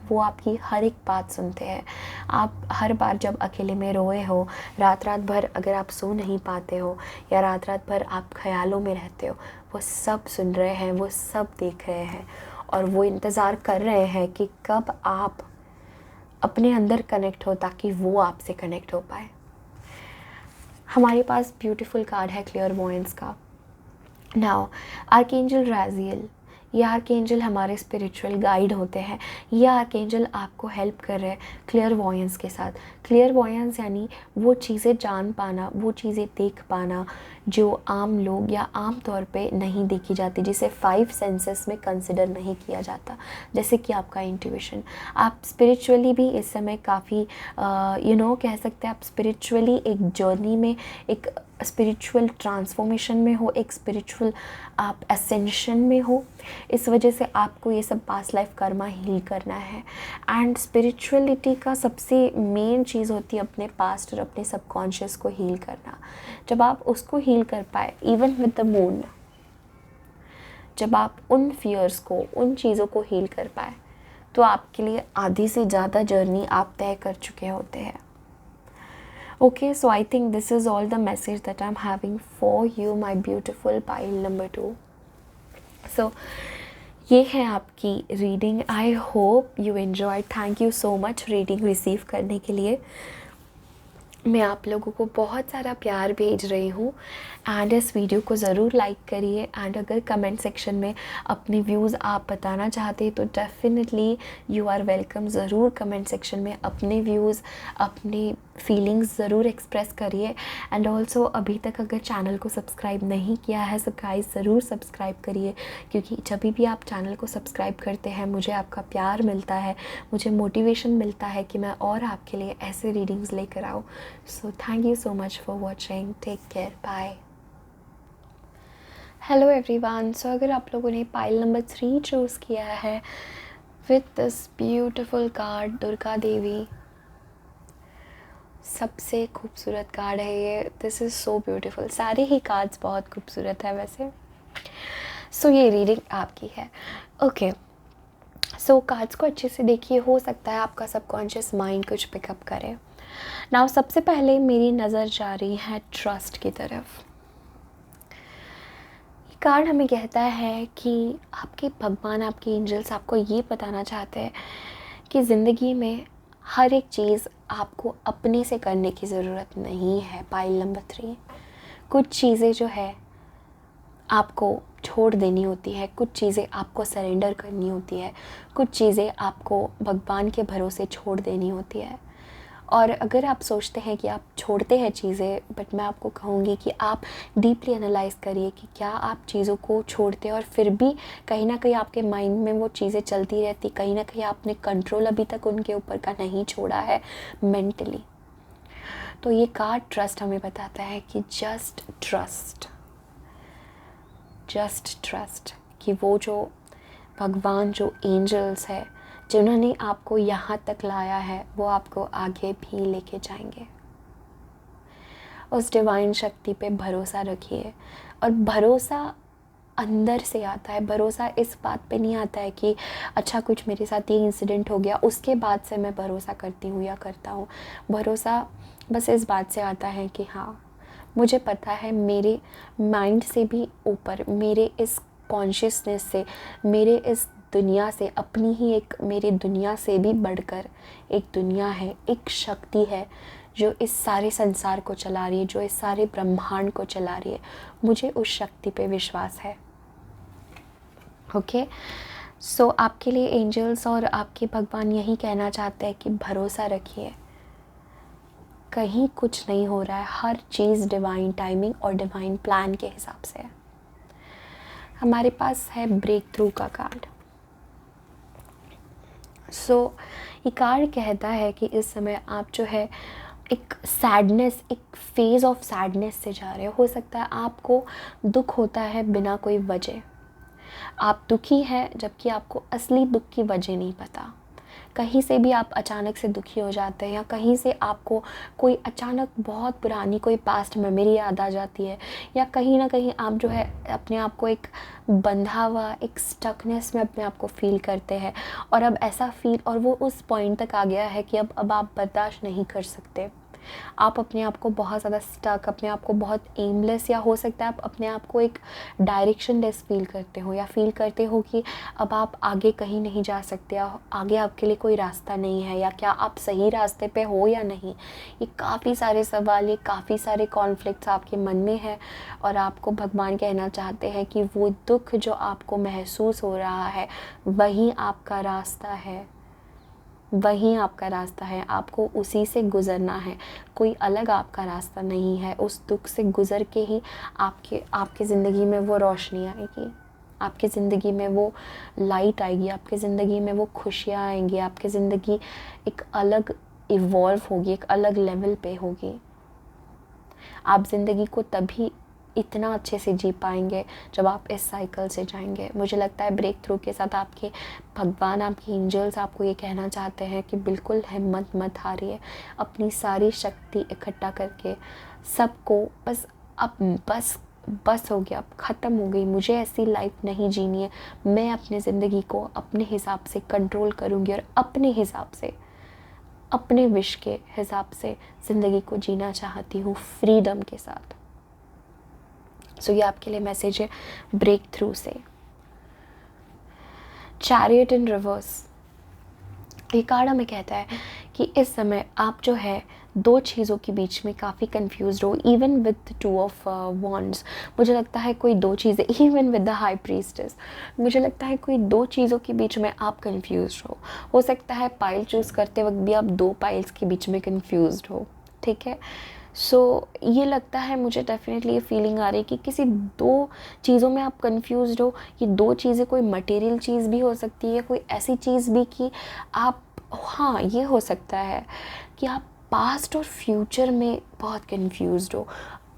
वो आपकी हर एक बात सुनते हैं। आप हर बार जब अकेले में रोए हो, रात भर अगर आप सो नहीं पाते हो या रात भर आप ख्यालों में रहते हो, वो सब सुन रहे हैं, वो सब देख रहे हैं और वो इंतज़ार कर रहे हैं कि कब आप अपने अंदर कनेक्ट हो ताकि वो आपसे कनेक्ट हो पाए। हमारे पास ब्यूटीफुल कार्ड है क्लियरवॉयंस का। नाउ आर्कएंजल राजियल, ये आर्कएंजल हमारे स्पिरिचुअल गाइड होते हैं। ये आर्कएंजल आपको हेल्प कर रहे हैं क्लियरवॉयंस के साथ। क्लियरवॉयंस यानी वो चीज़ें जान पाना, वो चीज़ें देख पाना जो आम लोग या आम तौर पे नहीं देखी जाती, जिसे 5 सेंसेस में कंसिडर नहीं किया जाता, जैसे कि आपका इंट्यूशन। आप स्पिरिचुअली भी इस समय काफ़ी कह सकते हैं आप स्पिरिचुअली एक जर्नी में, एक स्पिरिचुअल ट्रांसफॉर्मेशन में हो, एक स्पिरिचुअल आप एसेंशन में हो। इस वजह से आपको ये सब पास्ट लाइफ कर्मा हील करना है। एंड स्पिरिचुअलिटी का सबसे मेन चीज़ होती है अपने पास्ट और अपने सबकॉन्शियस को हील करना। जब आप उसको हील कर पाए, इवन विद द मून, जब आप उन फियर्स को, उन चीज़ों को हील कर पाए, तो आपके लिए आधी से ज़्यादा जर्नी आप तय कर चुके होते हैं। Okay, so I think this is all the message that I'm having for you, my beautiful pile number 2. So ये है आपकी reading. I hope you enjoy. Thank you so much reading receive करने के लिए. मैं आप लोगों को बहुत सारा प्यार भेज रही हूँ एंड इस वीडियो को ज़रूर लाइक करिए. एंड अगर कमेंट सेक्शन में अपने व्यूज़ आप बताना चाहते हैं तो डेफिनेटली यू आर वेलकम. ज़रूर कमेंट सेक्शन में अपने व्यूज़, अपनी फीलिंग्स ज़रूर एक्सप्रेस करिए. एंड ऑल्सो अभी तक अगर चैनल को सब्सक्राइब नहीं किया है सो गाइस ज़रूर सब्सक्राइब करिए, क्योंकि जब भी आप चैनल को सब्सक्राइब करते हैं मुझे आपका प्यार मिलता है, मुझे मोटिवेशन मिलता है कि मैं और आपके लिए ऐसे रीडिंग्स लेकर आऊँ. So thank you so much for watching. Take care. Bye. Hello everyone. So अगर आप लोगों ने पाइल नंबर 3 चूज़ किया है with this beautiful card Durga Devi, सबसे खूबसूरत कार्ड है ये. This is so beautiful. सारे ही कार्ड्स बहुत खूबसूरत है वैसे. सो ये रीडिंग आपकी है. ओके, सो कार्ड्स को अच्छे से देखिए. हो सकता है आपका सबकॉन्शियस माइंड कुछ पिकअप करे. नाउ सबसे पहले मेरी नज़र जा रही है ट्रस्ट की तरफ. ये कार्ड हमें कहता है कि आपके भगवान, आपके एंजल्स आपको ये बताना चाहते हैं कि ज़िंदगी में हर एक चीज़ आपको अपने से करने की ज़रूरत नहीं है. पाइल नंबर 3, कुछ चीज़ें जो है आपको छोड़ देनी होती है, कुछ चीज़ें आपको सरेंडर करनी होती है, कुछ चीज़ें आपको भगवान के भरोसे छोड़ देनी होती है. और अगर आप सोचते हैं कि आप छोड़ते हैं चीज़ें, बट मैं आपको कहूँगी कि आप डीपली एनालाइज़ करिए कि क्या आप चीज़ों को छोड़ते हैं और फिर भी कहीं ना कहीं आपके माइंड में वो चीज़ें चलती रहती, कहीं ना कहीं आपने कंट्रोल अभी तक उनके ऊपर का नहीं छोड़ा है मेंटली. तो ये कार्ड ट्रस्ट हमें बताता है कि जस्ट ट्रस्ट कि वो जो भगवान, जो एंजल्स है जिन्होंने आपको यहाँ तक लाया है वो आपको आगे भी लेके जाएंगे. उस डिवाइन शक्ति पे भरोसा रखिए. और भरोसा अंदर से आता है. भरोसा इस बात पे नहीं आता है कि अच्छा कुछ मेरे साथ ये इंसिडेंट हो गया उसके बाद से मैं भरोसा करती हूँ या करता हूँ. भरोसा बस इस बात से आता है कि हाँ, मुझे पता है मेरे माइंड से भी ऊपर, मेरे इस कॉन्शियसनेस से, मेरे इस दुनिया से, अपनी ही एक मेरी दुनिया से भी बढ़कर एक दुनिया है, एक शक्ति है जो इस सारे संसार को चला रही है, जो इस सारे ब्रह्मांड को चला रही है. मुझे उस शक्ति पे विश्वास है. ओके, सो आपके लिए एंजल्स और आपके भगवान यही कहना चाहते हैं कि भरोसा रखिए. कहीं कुछ नहीं हो रहा है, हर चीज़ डिवाइन टाइमिंग और डिवाइन प्लान के हिसाब से है. हमारे पास है ब्रेक थ्रू का कार्ड. सो ये कार्ड कहता है कि इस समय आप जो है एक सैडनेस, एक फेज़ ऑफ सैडनेस से जा रहे हो. हो सकता है आपको दुख होता है बिना कोई वजह. आप दुखी हैं जबकि आपको असली दुख की वजह नहीं पता. कहीं से भी आप अचानक से दुखी हो जाते हैं या कहीं से आपको कोई अचानक बहुत पुरानी कोई पास्ट मेमोरी याद आ जाती है, या कहीं ना कहीं आप जो है अपने आप को एक बंधा हुआ, एक स्टकनेस में अपने आप को फील करते हैं. और अब ऐसा फील, और वो उस पॉइंट तक आ गया है कि अब आप बर्दाश्त नहीं कर सकते. आप अपने आप को बहुत ज़्यादा स्टक, अपने आप को बहुत एमलेस, या हो सकता है आप अपने आप को एक डायरेक्शन लेस फील करते हो, या फील करते हो कि अब आप आगे कहीं नहीं जा सकते, आगे आपके लिए कोई रास्ता नहीं है, या क्या आप सही रास्ते पे हो या नहीं. ये काफ़ी सारे सवाल, ये काफ़ी सारे कॉन्फ्लिक्ट्स आपके मन में है. और आपको भगवान कहना चाहते हैं कि वो दुख जो आपको महसूस हो रहा है वही आपका रास्ता है, वही आपका रास्ता है. आपको उसी से गुज़रना है, कोई अलग आपका रास्ता नहीं है. उस दुख से गुज़र के ही आपके ज़िंदगी में वो रोशनी आएगी, आपकी ज़िंदगी में वो लाइट आएगी, आपकी ज़िंदगी में वो खुशियाँ आएंगी, आपकी ज़िंदगी एक अलग इवॉल्व होगी, एक अलग लेवल पे होगी. आप ज़िंदगी को तभी इतना अच्छे से जी पाएंगे जब आप इस साइकिल से जाएंगे. मुझे लगता है ब्रेक थ्रू के साथ आपके भगवान, आपके एंजल्स आपको ये कहना चाहते हैं कि बिल्कुल हिम्मत मत हारिए. अपनी सारी शक्ति इकट्ठा करके सबको बस हो गया, अब ख़त्म हो गई, मुझे ऐसी लाइफ नहीं जीनी है. मैं अपनी ज़िंदगी को अपने हिसाब से कंट्रोल करूँगी और अपने हिसाब से अपने विश के हिसाब से ज़िंदगी को जीना चाहती हूँ फ्रीडम के साथ। सो ये आपके लिए मैसेज है ब्रेक थ्रू से। चैरियट इन रिवर्स, ये कार्ड हमें कहता है कि इस समय आप जो है दो चीज़ों के बीच में काफ़ी कंफ्यूज हो, even with two of wands. मुझे लगता है कोई दो चीज़ें, even with the high priestess, मुझे लगता है कोई दो चीज़ों के बीच में आप कंफ्यूज हो सकता है पाइल चूज़ करते वक्त भी आप दो पाइल्स के बीच में कंफ्यूज हो, ठीक है। सो ये लगता है मुझे, डेफिनेटली ये फीलिंग आ रही है कि किसी दो चीज़ों में आप कंफ्यूज हो। ये दो चीज़ें कोई मटेरियल चीज़ भी हो सकती है, कोई ऐसी चीज़ भी कि आप, हाँ ये हो सकता है कि आप पास्ट और फ्यूचर में बहुत कंफ्यूज्ड हो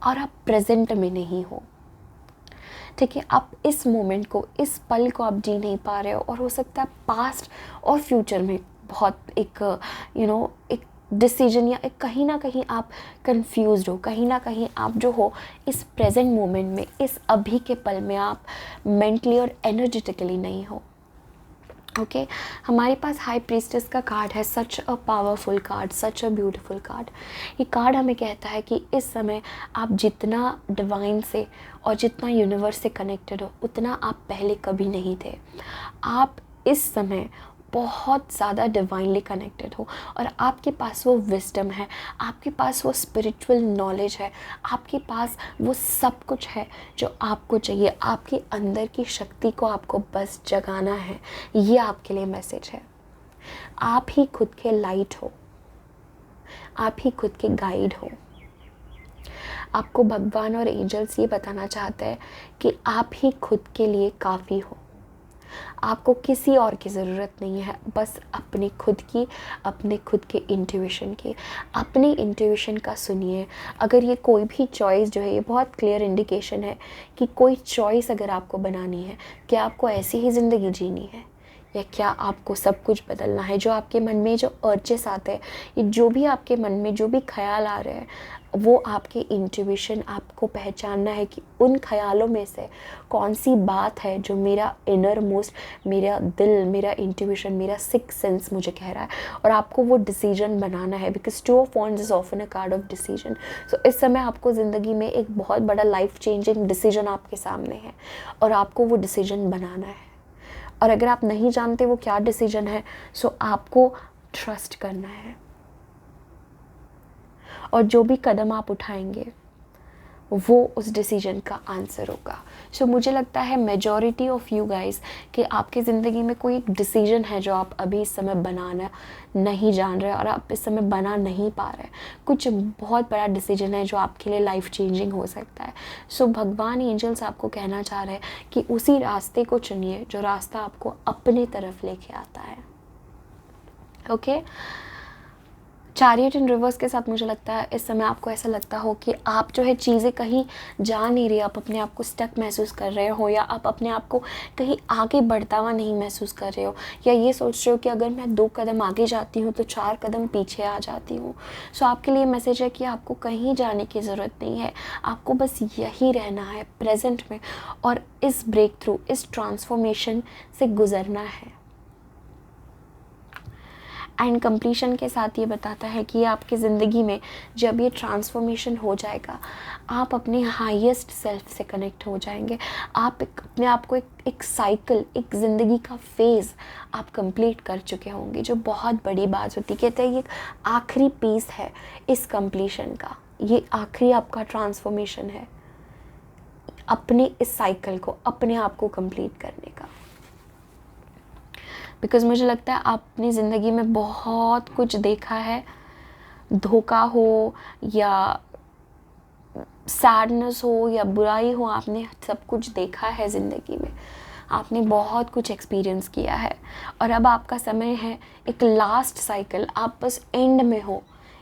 और आप प्रेजेंट में नहीं हो, ठीक है। आप इस मोमेंट को, इस पल को आप जी नहीं पा रहे हो, और हो सकता है पास्ट और फ्यूचर में बहुत एक एक डिसीजन या एक कहीं ना कहीं आप कंफ्यूज्ड हो, कहीं ना कहीं आप जो हो इस प्रेजेंट मोमेंट में, इस अभी के पल में आप मेंटली और एनर्जेटिकली नहीं हो, ओके। हमारे पास हाई प्रीस्टेस का कार्ड है, such a powerful card, such a beautiful card. ये कार्ड हमें कहता है कि इस समय आप जितना डिवाइन से और जितना यूनिवर्स से कनेक्टेड हो, उतना आप पहले कभी नहीं थे। आप इस समय बहुत ज़्यादा डिवाइनली कनेक्टेड हो, और आपके पास वो विजडम है, आपके पास वो स्पिरिचुअल नॉलेज है, आपके पास वो सब कुछ है जो आपको चाहिए। आपके अंदर की शक्ति को आपको बस जगाना है। ये आपके लिए मैसेज है। आप ही खुद के लाइट हो, आप ही खुद के गाइड हो। आपको भगवान और एंजल्स ये बताना चाहते हैं कि आप ही खुद के लिए काफ़ी हो। आपको किसी और की ज़रूरत नहीं है, बस अपने खुद के इंट्यूशन की। अपनी इंट्यूशन का सुनिए। अगर ये कोई भी चॉइस जो है, ये बहुत क्लियर इंडिकेशन है कि कोई चॉइस अगर आपको बनानी है, क्या आपको ऐसी ही ज़िंदगी जीनी है या क्या आपको सब कुछ बदलना है। जो आपके मन में जो अर्जेस आते हैं, ये जो भी आपके मन में जो भी ख्याल आ रहे हैं, वो आपके इंट्यूशन आपको पहचानना है कि उन ख्यालों में से कौन सी बात है जो मेरा इनर मोस्ट, मेरा दिल, मेरा इंट्यूशन, मेरा सिक्स सेंस मुझे कह रहा है, और आपको वो डिसीजन बनाना है। Because two of wands is often a card of decision. So इस समय आपको ज़िंदगी में एक बहुत बड़ा लाइफ चेंजिंग डिसीजन आपके सामने है, और आपको वो डिसीजन बनाना है। और अगर आप नहीं जानते वो क्या डिसीजन है, सो आपको ट्रस्ट करना है, और जो भी कदम आप उठाएंगे वो उस डिसीजन का आंसर होगा। सो मुझे लगता है मेजॉरिटी ऑफ यू गाइस कि आपकी ज़िंदगी में कोई एक डिसीजन है जो आप अभी इस समय बनाना नहीं जान रहे, और आप इस समय बना नहीं पा रहे। कुछ बहुत बड़ा डिसीजन है जो आपके लिए लाइफ चेंजिंग हो सकता है। सो भगवान एंजल्स आपको कहना चाह रहे हैं कि उसी रास्ते को चुनिए जो रास्ता आपको अपने तरफ लेके आता है, ओके। चैरियट इन रिवर्स के साथ मुझे लगता है इस समय आपको ऐसा लगता हो कि आप जो है चीज़ें कहीं जा नहीं रही, आप अपने आप को स्टक महसूस कर रहे हो, या आप अपने आप को कहीं आगे बढ़ता हुआ नहीं महसूस कर रहे हो, या ये सोच रहे हो कि अगर मैं 2 कदम आगे जाती हूँ तो 4 कदम पीछे आ जाती हूँ। सो आपके लिए मैसेज है कि आपको कहीं जाने की ज़रूरत नहीं है, आपको बस यही रहना है प्रेजेंट में, और इस ब्रेक थ्रू, इस ट्रांसफॉर्मेशन से गुजरना है। एंड कंप्लीशन के साथ ये बताता है कि आपकी ज़िंदगी में जब ये ट्रांसफॉर्मेशन हो जाएगा, आप अपने हाईएस्ट सेल्फ से कनेक्ट हो जाएंगे। आप अपने आप को एक साइकिल, एक ज़िंदगी का फेज़ आप कंप्लीट कर चुके होंगे, जो बहुत बड़ी बात होती है। कहते हैं ये आखिरी पीस है इस कंप्लीशन का, ये आखिरी आपका ट्रांसफॉर्मेशन है अपने इस साइकिल को, अपने आप को कंप्लीट करने का। बिकॉज़ मुझे लगता है आपने ज़िंदगी में बहुत कुछ देखा है, धोखा हो या सैडनेस हो या बुराई हो, आपने सब कुछ देखा है ज़िंदगी में, आपने बहुत कुछ एक्सपीरियंस किया है, और अब आपका समय है एक लास्ट साइकिल। आप बस एंड में हो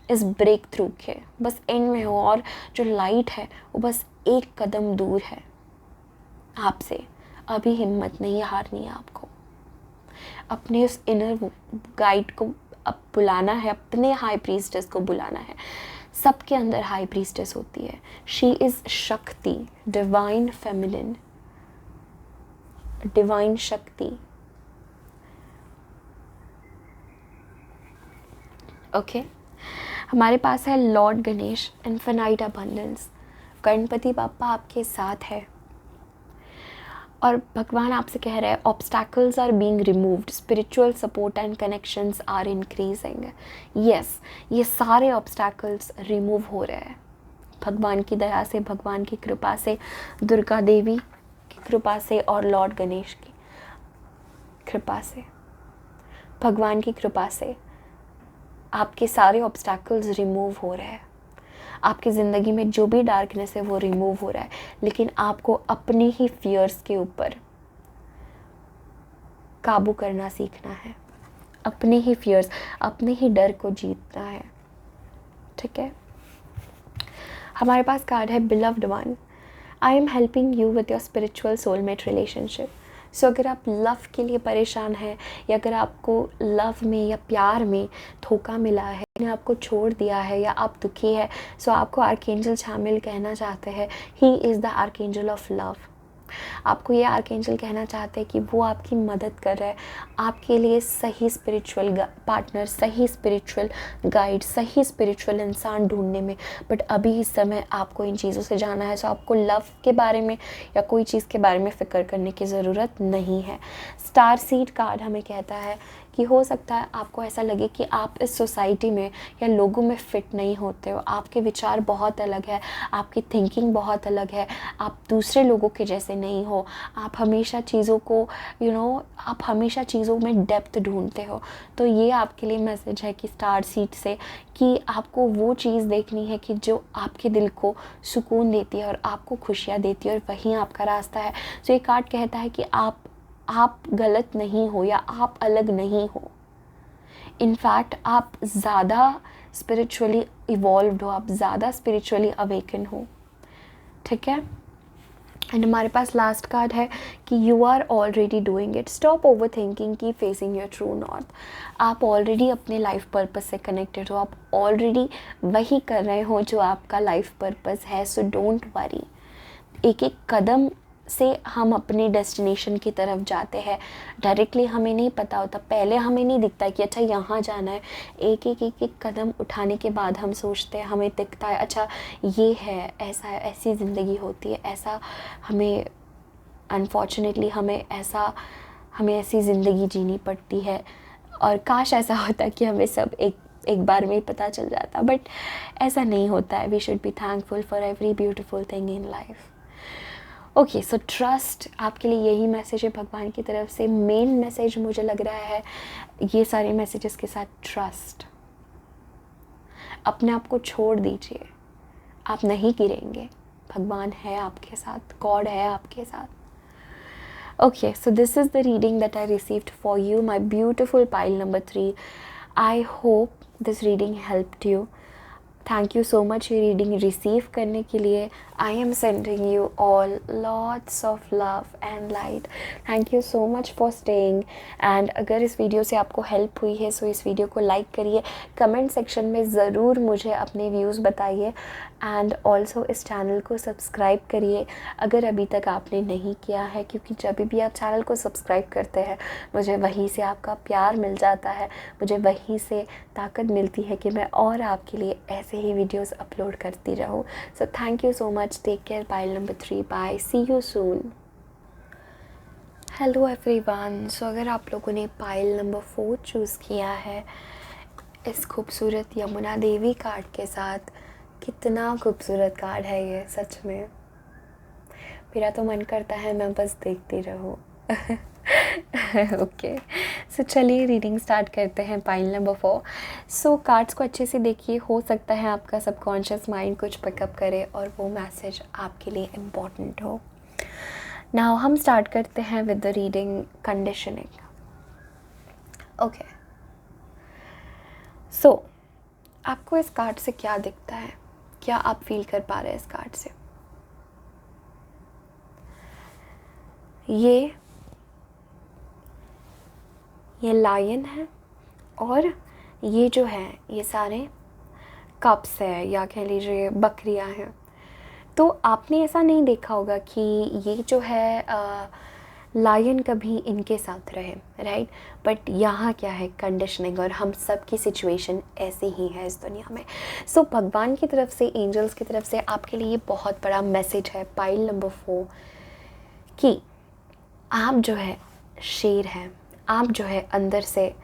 इस ब्रेक थ्रू के, बस एंड में हो, और जो लाइट है वो बस एक कदम दूर है आपसे। अभी हिम्मत नहीं हारनी है आपको, अपने उस इनर गाइड को अब बुलाना है, अपने हाई प्रीस्टेस को बुलाना है। सबके अंदर हाई प्रीस्टेस होती है, शी इज़ शक्ति, डिवाइन फेमिनिन, डिवाइन शक्ति, ओके। हमारे पास है Lord Ganesh, infinite abundance. Ganpati बापा आपके साथ है और भगवान आपसे कह रहे हैं obstacles are being removed, spiritual support and connections are increasing. Yes, ये सारे ऑब्स्टैकल्स रिमूव हो रहे हैं भगवान की दया से, भगवान की कृपा से, दुर्गा देवी की कृपा से और लॉर्ड गणेश की कृपा से, भगवान की कृपा से आपके सारे ऑब्स्टैकल्स रिमूव हो रहे हैं। आपकी ज़िंदगी में जो भी डार्कनेस है वो रिमूव हो रहा है, लेकिन आपको अपने ही फियर्स के ऊपर काबू करना सीखना है, अपने ही फियर्स, अपने ही डर को जीतना है। ठीक है। हमारे पास कार्ड है beloved one, I am helping you with your spiritual soulmate relationship. So अगर आप लव के लिए परेशान हैं या अगर आपको लव में या प्यार में धोखा मिला है, ने आपको छोड़ दिया है या आप दुखी है, सो आपको आर्कएंजल शामिल कहना चाहते हैं, he is the archangel of love. आपको ये आर्कएंजल कहना चाहते हैं कि वो आपकी मदद कर रहा है, आपके लिए सही स्पिरिचुअल पार्टनर, सही स्पिरिचुअल गाइड, सही स्पिरिचुअल इंसान ढूंढने में। बट अभी इस समय आपको इन चीज़ों से जाना है, सो आपको लव के बारे में या कोई चीज़ के बारे में फ़िक्र करने की ज़रूरत नहीं है। स्टार सीड कार्ड हमें कहता है कि हो सकता है आपको ऐसा लगे कि आप इस सोसाइटी में या लोगों में फ़िट नहीं होते हो, आपके विचार बहुत अलग है, आपकी थिंकिंग बहुत अलग है, आप दूसरे लोगों के जैसे नहीं हो, आप हमेशा चीज़ों को आप हमेशा चीज़ों में डेप्थ ढूंढते हो। तो ये आपके लिए मैसेज है कि स्टार सीड से कि आपको वो चीज़ देखनी है कि जो आपके दिल को सुकून देती है और आपको खुशियाँ देती है, और वहीं आपका रास्ता है। तो ये कार्ड कहता है कि आप गलत नहीं हो या आप अलग नहीं हो। इनफैक्ट आप ज़्यादा स्पिरिचुअली इवॉल्व्ड हो, आप ज़्यादा स्पिरिचुअली अवेकन हो। ठीक है। एंड हमारे पास लास्ट कार्ड है कि you are already doing it, stop overthinking, keep facing your true north. आप ऑलरेडी अपने लाइफ पर्पस से कनेक्टेड हो, आप ऑलरेडी वही कर रहे हो जो आपका लाइफ पर्पस है। So don't worry. एक एक कदम से हम अपने डेस्टिनेशन की तरफ जाते हैं। डायरेक्टली हमें नहीं पता होता, पहले हमें नहीं दिखता कि अच्छा यहाँ जाना है। एक एक कदम उठाने के बाद हम सोचते हैं, हमें दिखता है अच्छा ये है, ऐसा है, ऐसी ज़िंदगी होती है, ऐसा हमें अनफॉर्चुनेटली हमें ऐसी ज़िंदगी जीनी पड़ती है। और काश ऐसा होता कि हमें सब एक बार में ही पता चल जाता, बट ऐसा नहीं होता है। We should be thankful for every beautiful thing in life. Okay, so trust आपके लिए यही मैसेज है भगवान की तरफ से। मेन मैसेज मुझे लग रहा है ये सारे मैसेजेस के साथ, ट्रस्ट। अपने आप को छोड़ दीजिए, आप नहीं गिरेंगे, भगवान है आपके साथ, गॉड है आपके साथ। Okay, so this is the reading that I received for you, my beautiful pile number 3। I hope this reading helped you. Thank you so much ये रीडिंग रिसीव करने के लिए। I am sending you all lots of love and light. Thank you so much for staying. And अगर इस वीडियो से आपको हेल्प हुई है, सो इस वीडियो को लाइक करिए, कमेंट सेक्शन में ज़रूर मुझे अपने व्यूज़ बताइए, एंड ऑल्सो इस चैनल को सब्सक्राइब करिए अगर अभी तक आपने नहीं किया है, क्योंकि जब भी आप चैनल को सब्सक्राइब करते हैं मुझे वहीं से आपका प्यार मिल जाता है, मुझे वहीं से ताकत मिलती है कि मैं और आपके लिए ऐसे ही वीडियोस अपलोड करती रहूँ। So thank you so much. Take care. Pile number 3। Bye, see you soon. Hello everyone. So अगर आप लोगों ने पाइल नंबर 4 चूज़ किया है इस खूबसूरत यमुना देवी कार्ड के साथ, कितना खूबसूरत कार्ड है ये, सच में मेरा तो मन करता है मैं बस देखती रहूँ। ओके, सो चलिए रीडिंग स्टार्ट करते हैं। Pile number 4। सो कार्ड्स को अच्छे से देखिए, हो सकता है आपका सबकॉन्शियस माइंड कुछ पिकअप करे और वो मैसेज आपके लिए इम्पॉर्टेंट हो। नाउ हम स्टार्ट करते हैं with the reading conditioning. Okay, so आपको इस कार्ड से क्या दिखता है, क्या आप फील कर पा रहे हैं इस कार्ड से? ये लायन है और ये जो है ये सारे कप्स है या कह लीजिए बकरियां हैं। तो आपने ऐसा नहीं देखा होगा कि ये जो है लायन कभी इनके साथ रहे, राइट, बट यहाँ क्या है, कंडीशनिंग, और हम सब की सिचुएशन ऐसी ही है इस दुनिया में। सो भगवान की तरफ से, एंजल्स की तरफ से आपके लिए बहुत बड़ा मैसेज है, पाइल नंबर 4, कि आप जो है शेर हैं, आप जो है अंदर से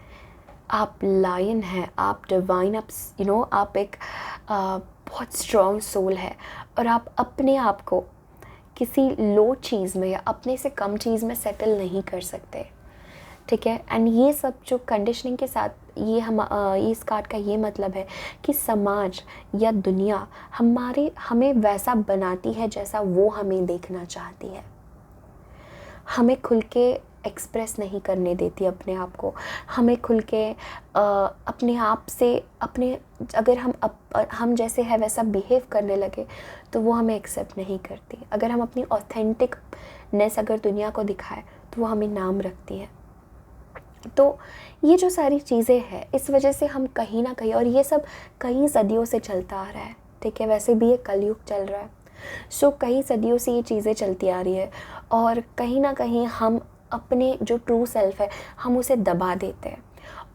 आप लायन हैं, आप डिवाइन, आप आप एक बहुत स्ट्रॉन्ग सोल है, और आप अपने आप को किसी लो चीज़ में या अपने से कम चीज़ में सेटल नहीं कर सकते, ठीक है। एंड ये सब जो कंडीशनिंग के साथ ये इस कार्ड का ये मतलब है कि समाज या दुनिया हमें वैसा बनाती है जैसा वो हमें देखना चाहती है, हमें खुल के एक्सप्रेस नहीं करने देती अपने आप को, हमें खुल के अपने आप से अगर हम जैसे है वैसा बिहेव करने लगे तो वो हमें एक्सेप्ट नहीं करती। अगर हम अपनी ऑथेंटिकनेस अगर दुनिया को दिखाए तो वो हमें नाम रखती है। तो ये जो सारी चीज़ें हैं, इस वजह से हम कहीं ना कहीं, और ये सब कई सदियों से चलता आ रहा है, ठीक है, वैसे भी ये कलयुग चल रहा है, सो कई सदियों से ये चीज़ें चलती आ रही है, और कहीं ना कहीं हम अपने जो ट्रू सेल्फ है हम उसे दबा देते हैं,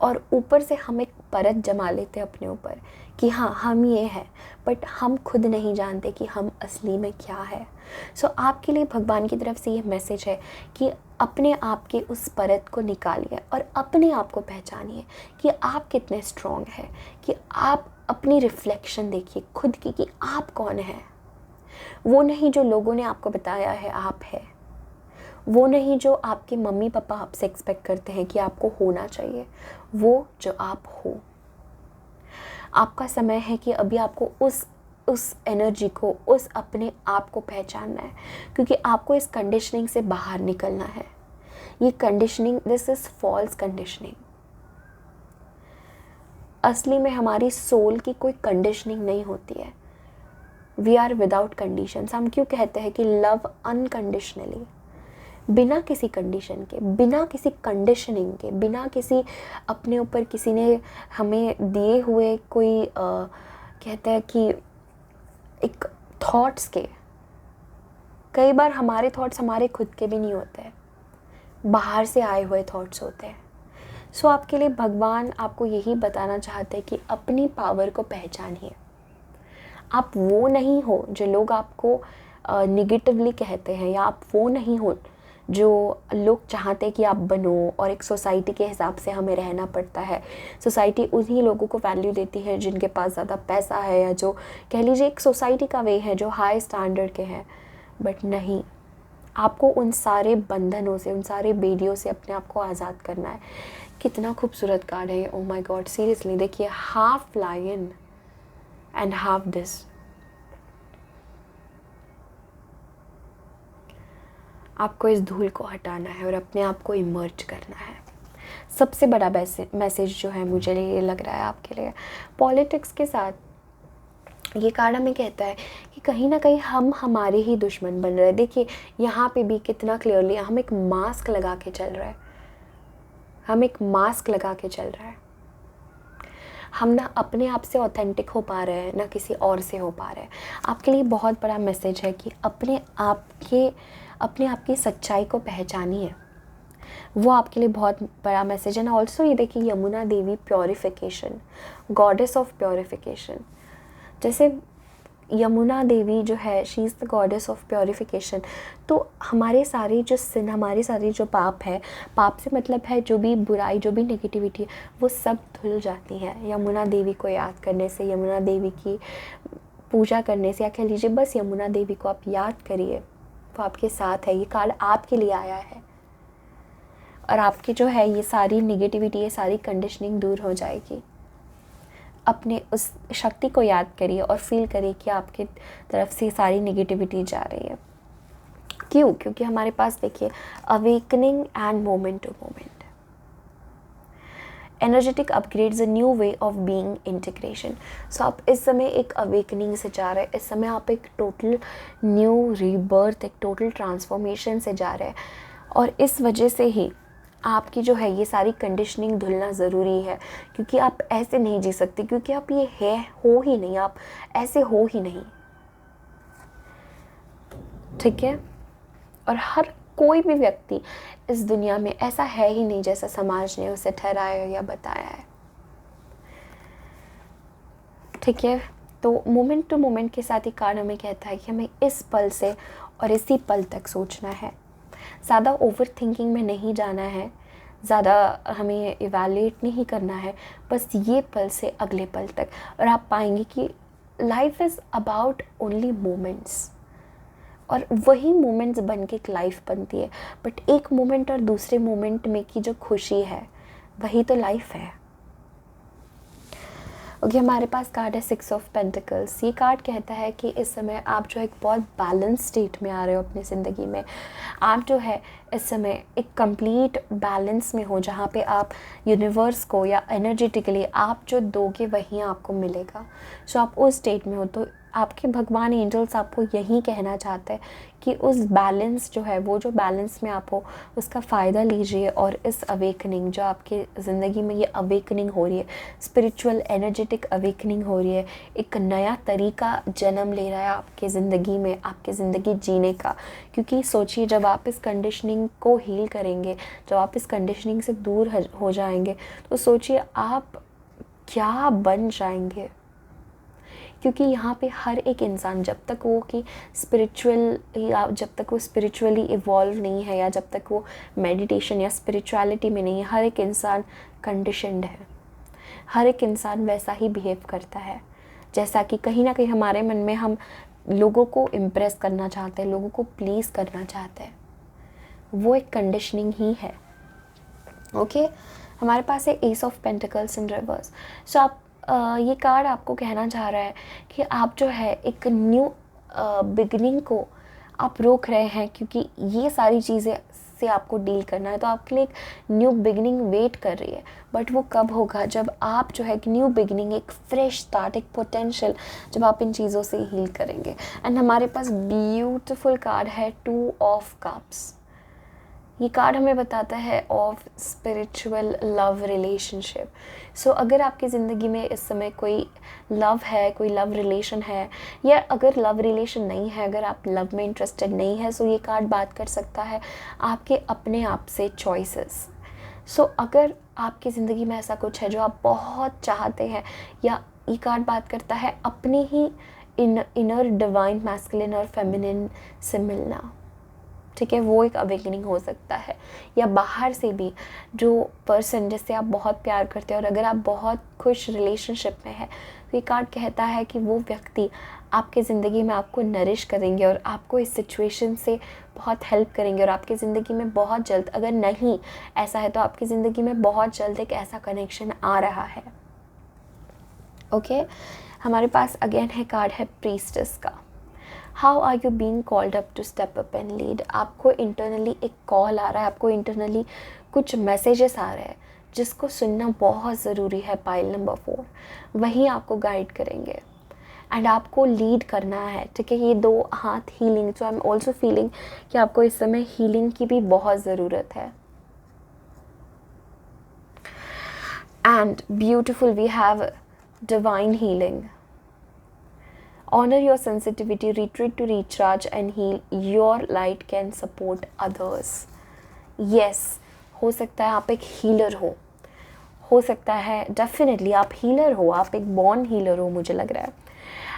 और ऊपर से हम एक परत जमा लेते हैं अपने ऊपर कि हाँ हम ये हैं, बट हम खुद नहीं जानते कि हम असली में क्या है। सो आपके लिए भगवान की तरफ से ये मैसेज है कि अपने आप के उस परत को निकालिए और अपने आप को पहचानिए कि आप कितने स्ट्रॉन्ग हैं, कि आप अपनी रिफ्लेक्शन देखिए खुद की कि आप कौन है, वो नहीं जो लोगों ने आपको बताया है आप है, वो नहीं जो आपके मम्मी पापा आपसे एक्सपेक्ट करते हैं कि आपको होना चाहिए, वो जो आप हो। आपका समय है कि अभी आपको उस एनर्जी को, उस अपने आप को पहचानना है, क्योंकि आपको इस कंडीशनिंग से बाहर निकलना है। ये conditioning, this is false conditioning. असली में हमारी सोल की कोई कंडीशनिंग नहीं होती है। We are without conditions. हम क्यों कहते हैं कि लव अनकंडीशनली, बिना किसी कंडीशन के, बिना किसी कंडीशनिंग के, बिना किसी अपने ऊपर किसी ने हमें दिए हुए कोई कहते हैं कि एक थॉट्स के। कई बार हमारे थॉट्स हमारे खुद के भी नहीं होते हैं, बाहर से आए हुए थॉट्स होते हैं। सो आपके लिए भगवान आपको यही बताना चाहते हैं कि अपनी पावर को पहचानिए। आप वो नहीं हो जो लोग आपको निगेटिवली कहते हैं, या आप वो नहीं हो जो लोग चाहते हैं कि आप बनो, और एक सोसाइटी के हिसाब से हमें रहना पड़ता है। सोसाइटी उन्हीं लोगों को वैल्यू देती है जिनके पास ज़्यादा पैसा है, या जो कह लीजिए एक सोसाइटी का वे है जो हाई स्टैंडर्ड के हैं। बट नहीं, आपको उन सारे बंधनों से, उन सारे बेड़ियों से अपने आप को आज़ाद करना है। कितना खूबसूरत कार्ड है, ओ माय गॉड, सीरियसली देखिए, half lion and half this. आपको इस धूल को हटाना है और अपने आप को इमर्ज करना है। सबसे बड़ा मैसेज जो है मुझे ये लग रहा है आपके लिए, पॉलिटिक्स के साथ ये कार्ड हमें कहता है कि कहीं ना कहीं हम हमारे ही दुश्मन बन रहे हैं। देखिए यहाँ पे भी कितना क्लियरली हम एक मास्क लगा के चल रहे हैं, हम एक मास्क लगा के चल रहे हैं। हम ना अपने आप से ऑथेंटिक हो पा रहे हैं, ना किसी और से हो पा रहे हैं। आपके लिए बहुत बड़ा मैसेज है कि अपने आप की सच्चाई को पहचानिए, वो आपके लिए बहुत बड़ा मैसेज है। ना ऑल्सो ये देखिए, यमुना देवी प्योरिफिकेशन, गॉडेस ऑफ प्योरिफिकेशन। जैसे यमुना देवी जो है, she is the goddess of purification. तो हमारे सारे जो सिन, हमारे सारे जो पाप है, पाप से मतलब है जो भी बुराई, जो भी नेगेटिविटी है, वो सब धुल जाती है यमुना देवी को याद करने से, यमुना देवी की पूजा करने से। या कह लीजिए बस यमुना देवी को आप याद करिए, वो आपके साथ है। ये कार्ड आपके लिए आया है, और आपकी जो है ये सारी नेगेटिविटी, ये सारी कंडीशनिंग दूर हो जाएगी। अपने उस शक्ति को याद करिए और फील करिए कि आपके तरफ से सारी नेगेटिविटी जा रही है। क्यों? क्योंकि हमारे पास देखिए awakening and moment to moment, energetic upgrades, a new way of being, integration. So आप इस समय एक अवेकनिंग से जा रहे हैं, इस समय आप एक टोटल न्यू रीबर्थ, एक टोटल ट्रांसफॉर्मेशन से जा रहे हैं। और इस वजह से ही आपकी जो है ये सारी कंडीशनिंग धुलना ज़रूरी है, क्योंकि आप ऐसे नहीं जी सकते, क्योंकि आप ये हो ही नहीं, आप ऐसे हो ही नहीं, ठीक है। और हर कोई भी व्यक्ति इस दुनिया में ऐसा है ही नहीं जैसा समाज ने उसे ठहराया या बताया है। ठीक है, तो मोमेंट टू मोमेंट के साथ ही कार्ड हमें कहता है कि हमें इस पल से और इसी पल तक सोचना है, ज़्यादा ओवर थिंकिंग में नहीं जाना है, ज़्यादा हमें इवैल्यूएट नहीं करना है, बस ये पल से अगले पल तक। और आप पाएंगे कि life is about only moments, और वही मोमेंट्स बन के एक लाइफ बनती है। बट एक मोमेंट और दूसरे मोमेंट में की जो खुशी है वही तो लाइफ है। ओके, हमारे पास कार्ड है 6 ऑफ पेंटिकल्स। ये कार्ड कहता है कि इस समय आप जो एक बहुत बैलेंस स्टेट में आ रहे हो अपनी ज़िंदगी में। आप जो है इस समय एक कंप्लीट बैलेंस में हो, जहाँ पे आप यूनिवर्स को या एनर्जेटिकली आप जो दोगे वही आपको मिलेगा। सो आप उस स्टेट में हो, तो आपके भगवान एंजल्स आपको यही कहना चाहते हैं कि उस बैलेंस जो है, वो जो बैलेंस में आप हो उसका फ़ायदा लीजिए। और इस अवेकनिंग जो आपकी ज़िंदगी में ये अवेकनिंग हो रही है, स्पिरिचुअल एनर्जेटिक अवेकनिंग हो रही है, एक नया तरीका जन्म ले रहा है आपके ज़िंदगी में, आपकी ज़िंदगी जीने का। क्योंकि सोचिए, जब आप इस कंडीशनिंग को हील करेंगे, जब आप इस कंडीशनिंग से दूर हो जाएंगे, तो सोचिए आप क्या बन जाएंगे। क्योंकि यहाँ पे हर एक इंसान जब तक वो कि जब तक वो स्पिरिचुअली इवॉल्व नहीं है, या जब तक वो मेडिटेशन या स्पिरिचुअलिटी में नहीं है, हर एक इंसान कंडीशनड है। हर एक इंसान वैसा ही बिहेव करता है, जैसा कि कहीं ना कहीं हमारे मन में हम लोगों को इम्प्रेस करना चाहते हैं, लोगों को प्लीज़ करना चाहते हैं। वो एक कंडीशनिंग ही है। ओके, हमारे पास है ace of pentacles in reverse. So आप ये कार्ड आपको कहना चाह रहा है कि आप जो है एक न्यू बिगनिंग को आप रोक रहे हैं, क्योंकि ये सारी चीज़ें से आपको डील करना है। तो आपके लिए एक न्यू बिगनिंग वेट कर रही है, बट वो कब होगा? जब आप जो है एक न्यू बिगनिंग, एक फ्रेश स्टार्ट, एक पोटेंशियल, जब आप इन चीज़ों से हील करेंगे। एंड हमारे पास ब्यूटीफुल कार्ड है 2 ऑफ कप्स। ये कार्ड हमें बताता है of spiritual love relationship. So अगर आपकी ज़िंदगी में इस समय कोई लव है, कोई लव रिलेशन है, या अगर लव रिलेशन नहीं है, अगर आप लव में इंटरेस्टेड नहीं है, सो ये कार्ड बात कर सकता है आपके अपने आप से चॉइसेस। सो अगर आपकी ज़िंदगी में ऐसा कुछ है जो आप बहुत चाहते हैं, या ये कार्ड बात करता है अपने ही इनर डिवाइन मैस्कुलिन और फेमिनिन से मिलना। ठीक है, वो एक अवेकनिंग हो सकता है। या बाहर से भी जो पर्सन जिससे आप बहुत प्यार करते हैं, और अगर आप बहुत खुश रिलेशनशिप में हैं, तो ये कार्ड कहता है कि वो व्यक्ति आपके ज़िंदगी में आपको नरिश करेंगे और आपको इस सिचुएशन से बहुत हेल्प करेंगे। और आपकी ज़िंदगी में बहुत जल्द, अगर नहीं ऐसा है तो आपकी ज़िंदगी में बहुत जल्द एक ऐसा कनेक्शन आ रहा है। ओके, हमारे पास अगेन है कार्ड है प्रीस्टेस का। How are you being called up to step up and lead. आपको इंटरनली एक कॉल आ रहा है, आपको इंटरनली कुछ मैसेजेस आ रहे हैं जिसको सुनना बहुत ज़रूरी है। पाइल नंबर 4 वही आपको गाइड करेंगे एंड आपको लीड करना है। ठीक है, ये 2 हाथ healing, so I am also feeling कि आपको इस समय हीलिंग की भी बहुत ज़रूरत है। And beautiful we have divine healing. Honor your sensitivity, retreat to recharge and heal. Your light can support others. Yes, हो सकता है आप एक हीलर हो सकता है डेफिनेटली आप हीलर हो, आप एक बॉर्न हीलर हो, मुझे लग रहा है।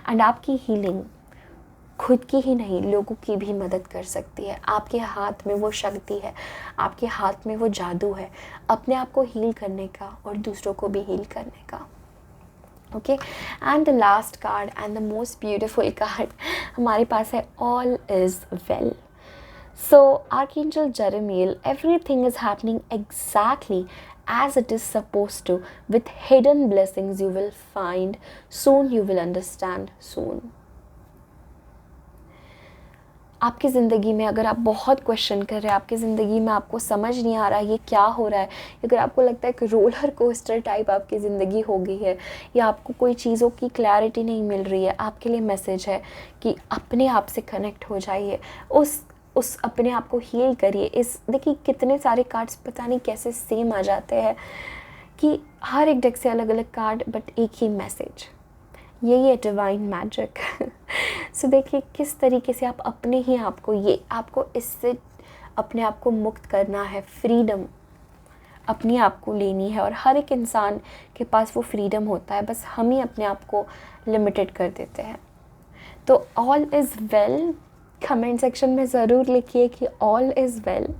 एंड आपकी हीलिंग खुद की ही नहीं, लोगों की भी मदद कर सकती है। आपके हाथ में वो शक्ति है, आपके हाथ में वो जादू है अपने आप को हील करने का और दूसरों को भी हील करने का। Okay, and the last card and the most beautiful card हमारे पास है all is well. So archangel Jeremiel, everything is happening exactly as it is supposed to, with hidden blessings you will find soon, you will understand soon. आपकी ज़िंदगी में अगर आप बहुत क्वेश्चन कर रहे हैं, आपकी ज़िंदगी में आपको समझ नहीं आ रहा है ये क्या हो रहा है, अगर आपको लगता है कि रोलर कोस्टर टाइप आपकी ज़िंदगी हो गई है, या आपको कोई चीज़ों की क्लैरिटी नहीं मिल रही है, आपके लिए मैसेज है कि अपने आप से कनेक्ट हो जाइए, उस अपने आप को हील करिए। इस देखिए कितने सारे कार्ड्स पता नहीं कैसे सेम आ जाते हैं कि हर एक डेक से अलग अलग कार्ड बट एक ही मैसेज। यही है डिवाइन मैजिक। सो देखिए किस तरीके से आप अपने ही आप को, ये आपको इससे अपने आप को मुक्त करना है, फ्रीडम अपनी आप को लेनी है। और हर एक इंसान के पास वो फ्रीडम होता है, बस हम ही अपने आप को लिमिटेड कर देते हैं। तो all is well, comment section में ज़रूर लिखिए कि all is well.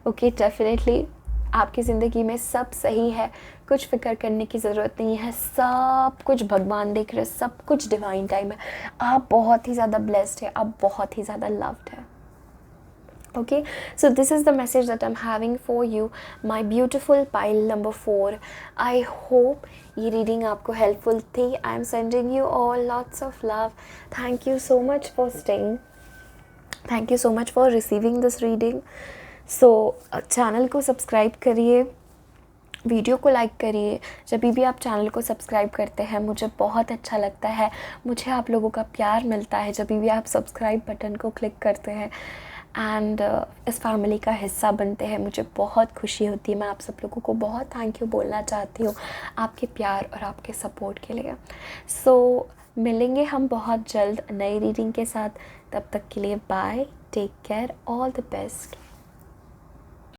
Okay, definitely आपकी ज़िंदगी में सब सही है, कुछ फ़िक्र करने की ज़रूरत नहीं है, सब कुछ भगवान देख रहे हैं, सब कुछ डिवाइन टाइम है। आप बहुत ही ज़्यादा ब्लेस्ड है, आप बहुत ही ज़्यादा लव्ड है। Okay, so this is the message that I'm having for you, my beautiful pile number 4. I hope ये reading आपको helpful थी. I'm sending you all lots of love. Thank you so much for staying. Thank you so much for receiving this reading. So channel को सब्सक्राइब करिए, वीडियो को लाइक करिए। जब भी आप चैनल को सब्सक्राइब करते हैं मुझे बहुत अच्छा लगता है, मुझे आप लोगों का प्यार मिलता है जब भी आप सब्सक्राइब बटन को क्लिक करते हैं एंड इस फैमिली का हिस्सा बनते हैं। मुझे बहुत खुशी होती है। मैं आप सब लोगों को बहुत थैंक यू बोलना चाहती हूँ आपके प्यार और आपके सपोर्ट के लिए। सो मिलेंगे हम बहुत जल्द नई रीडिंग के साथ। तब तक के लिए bye, take care, all the best.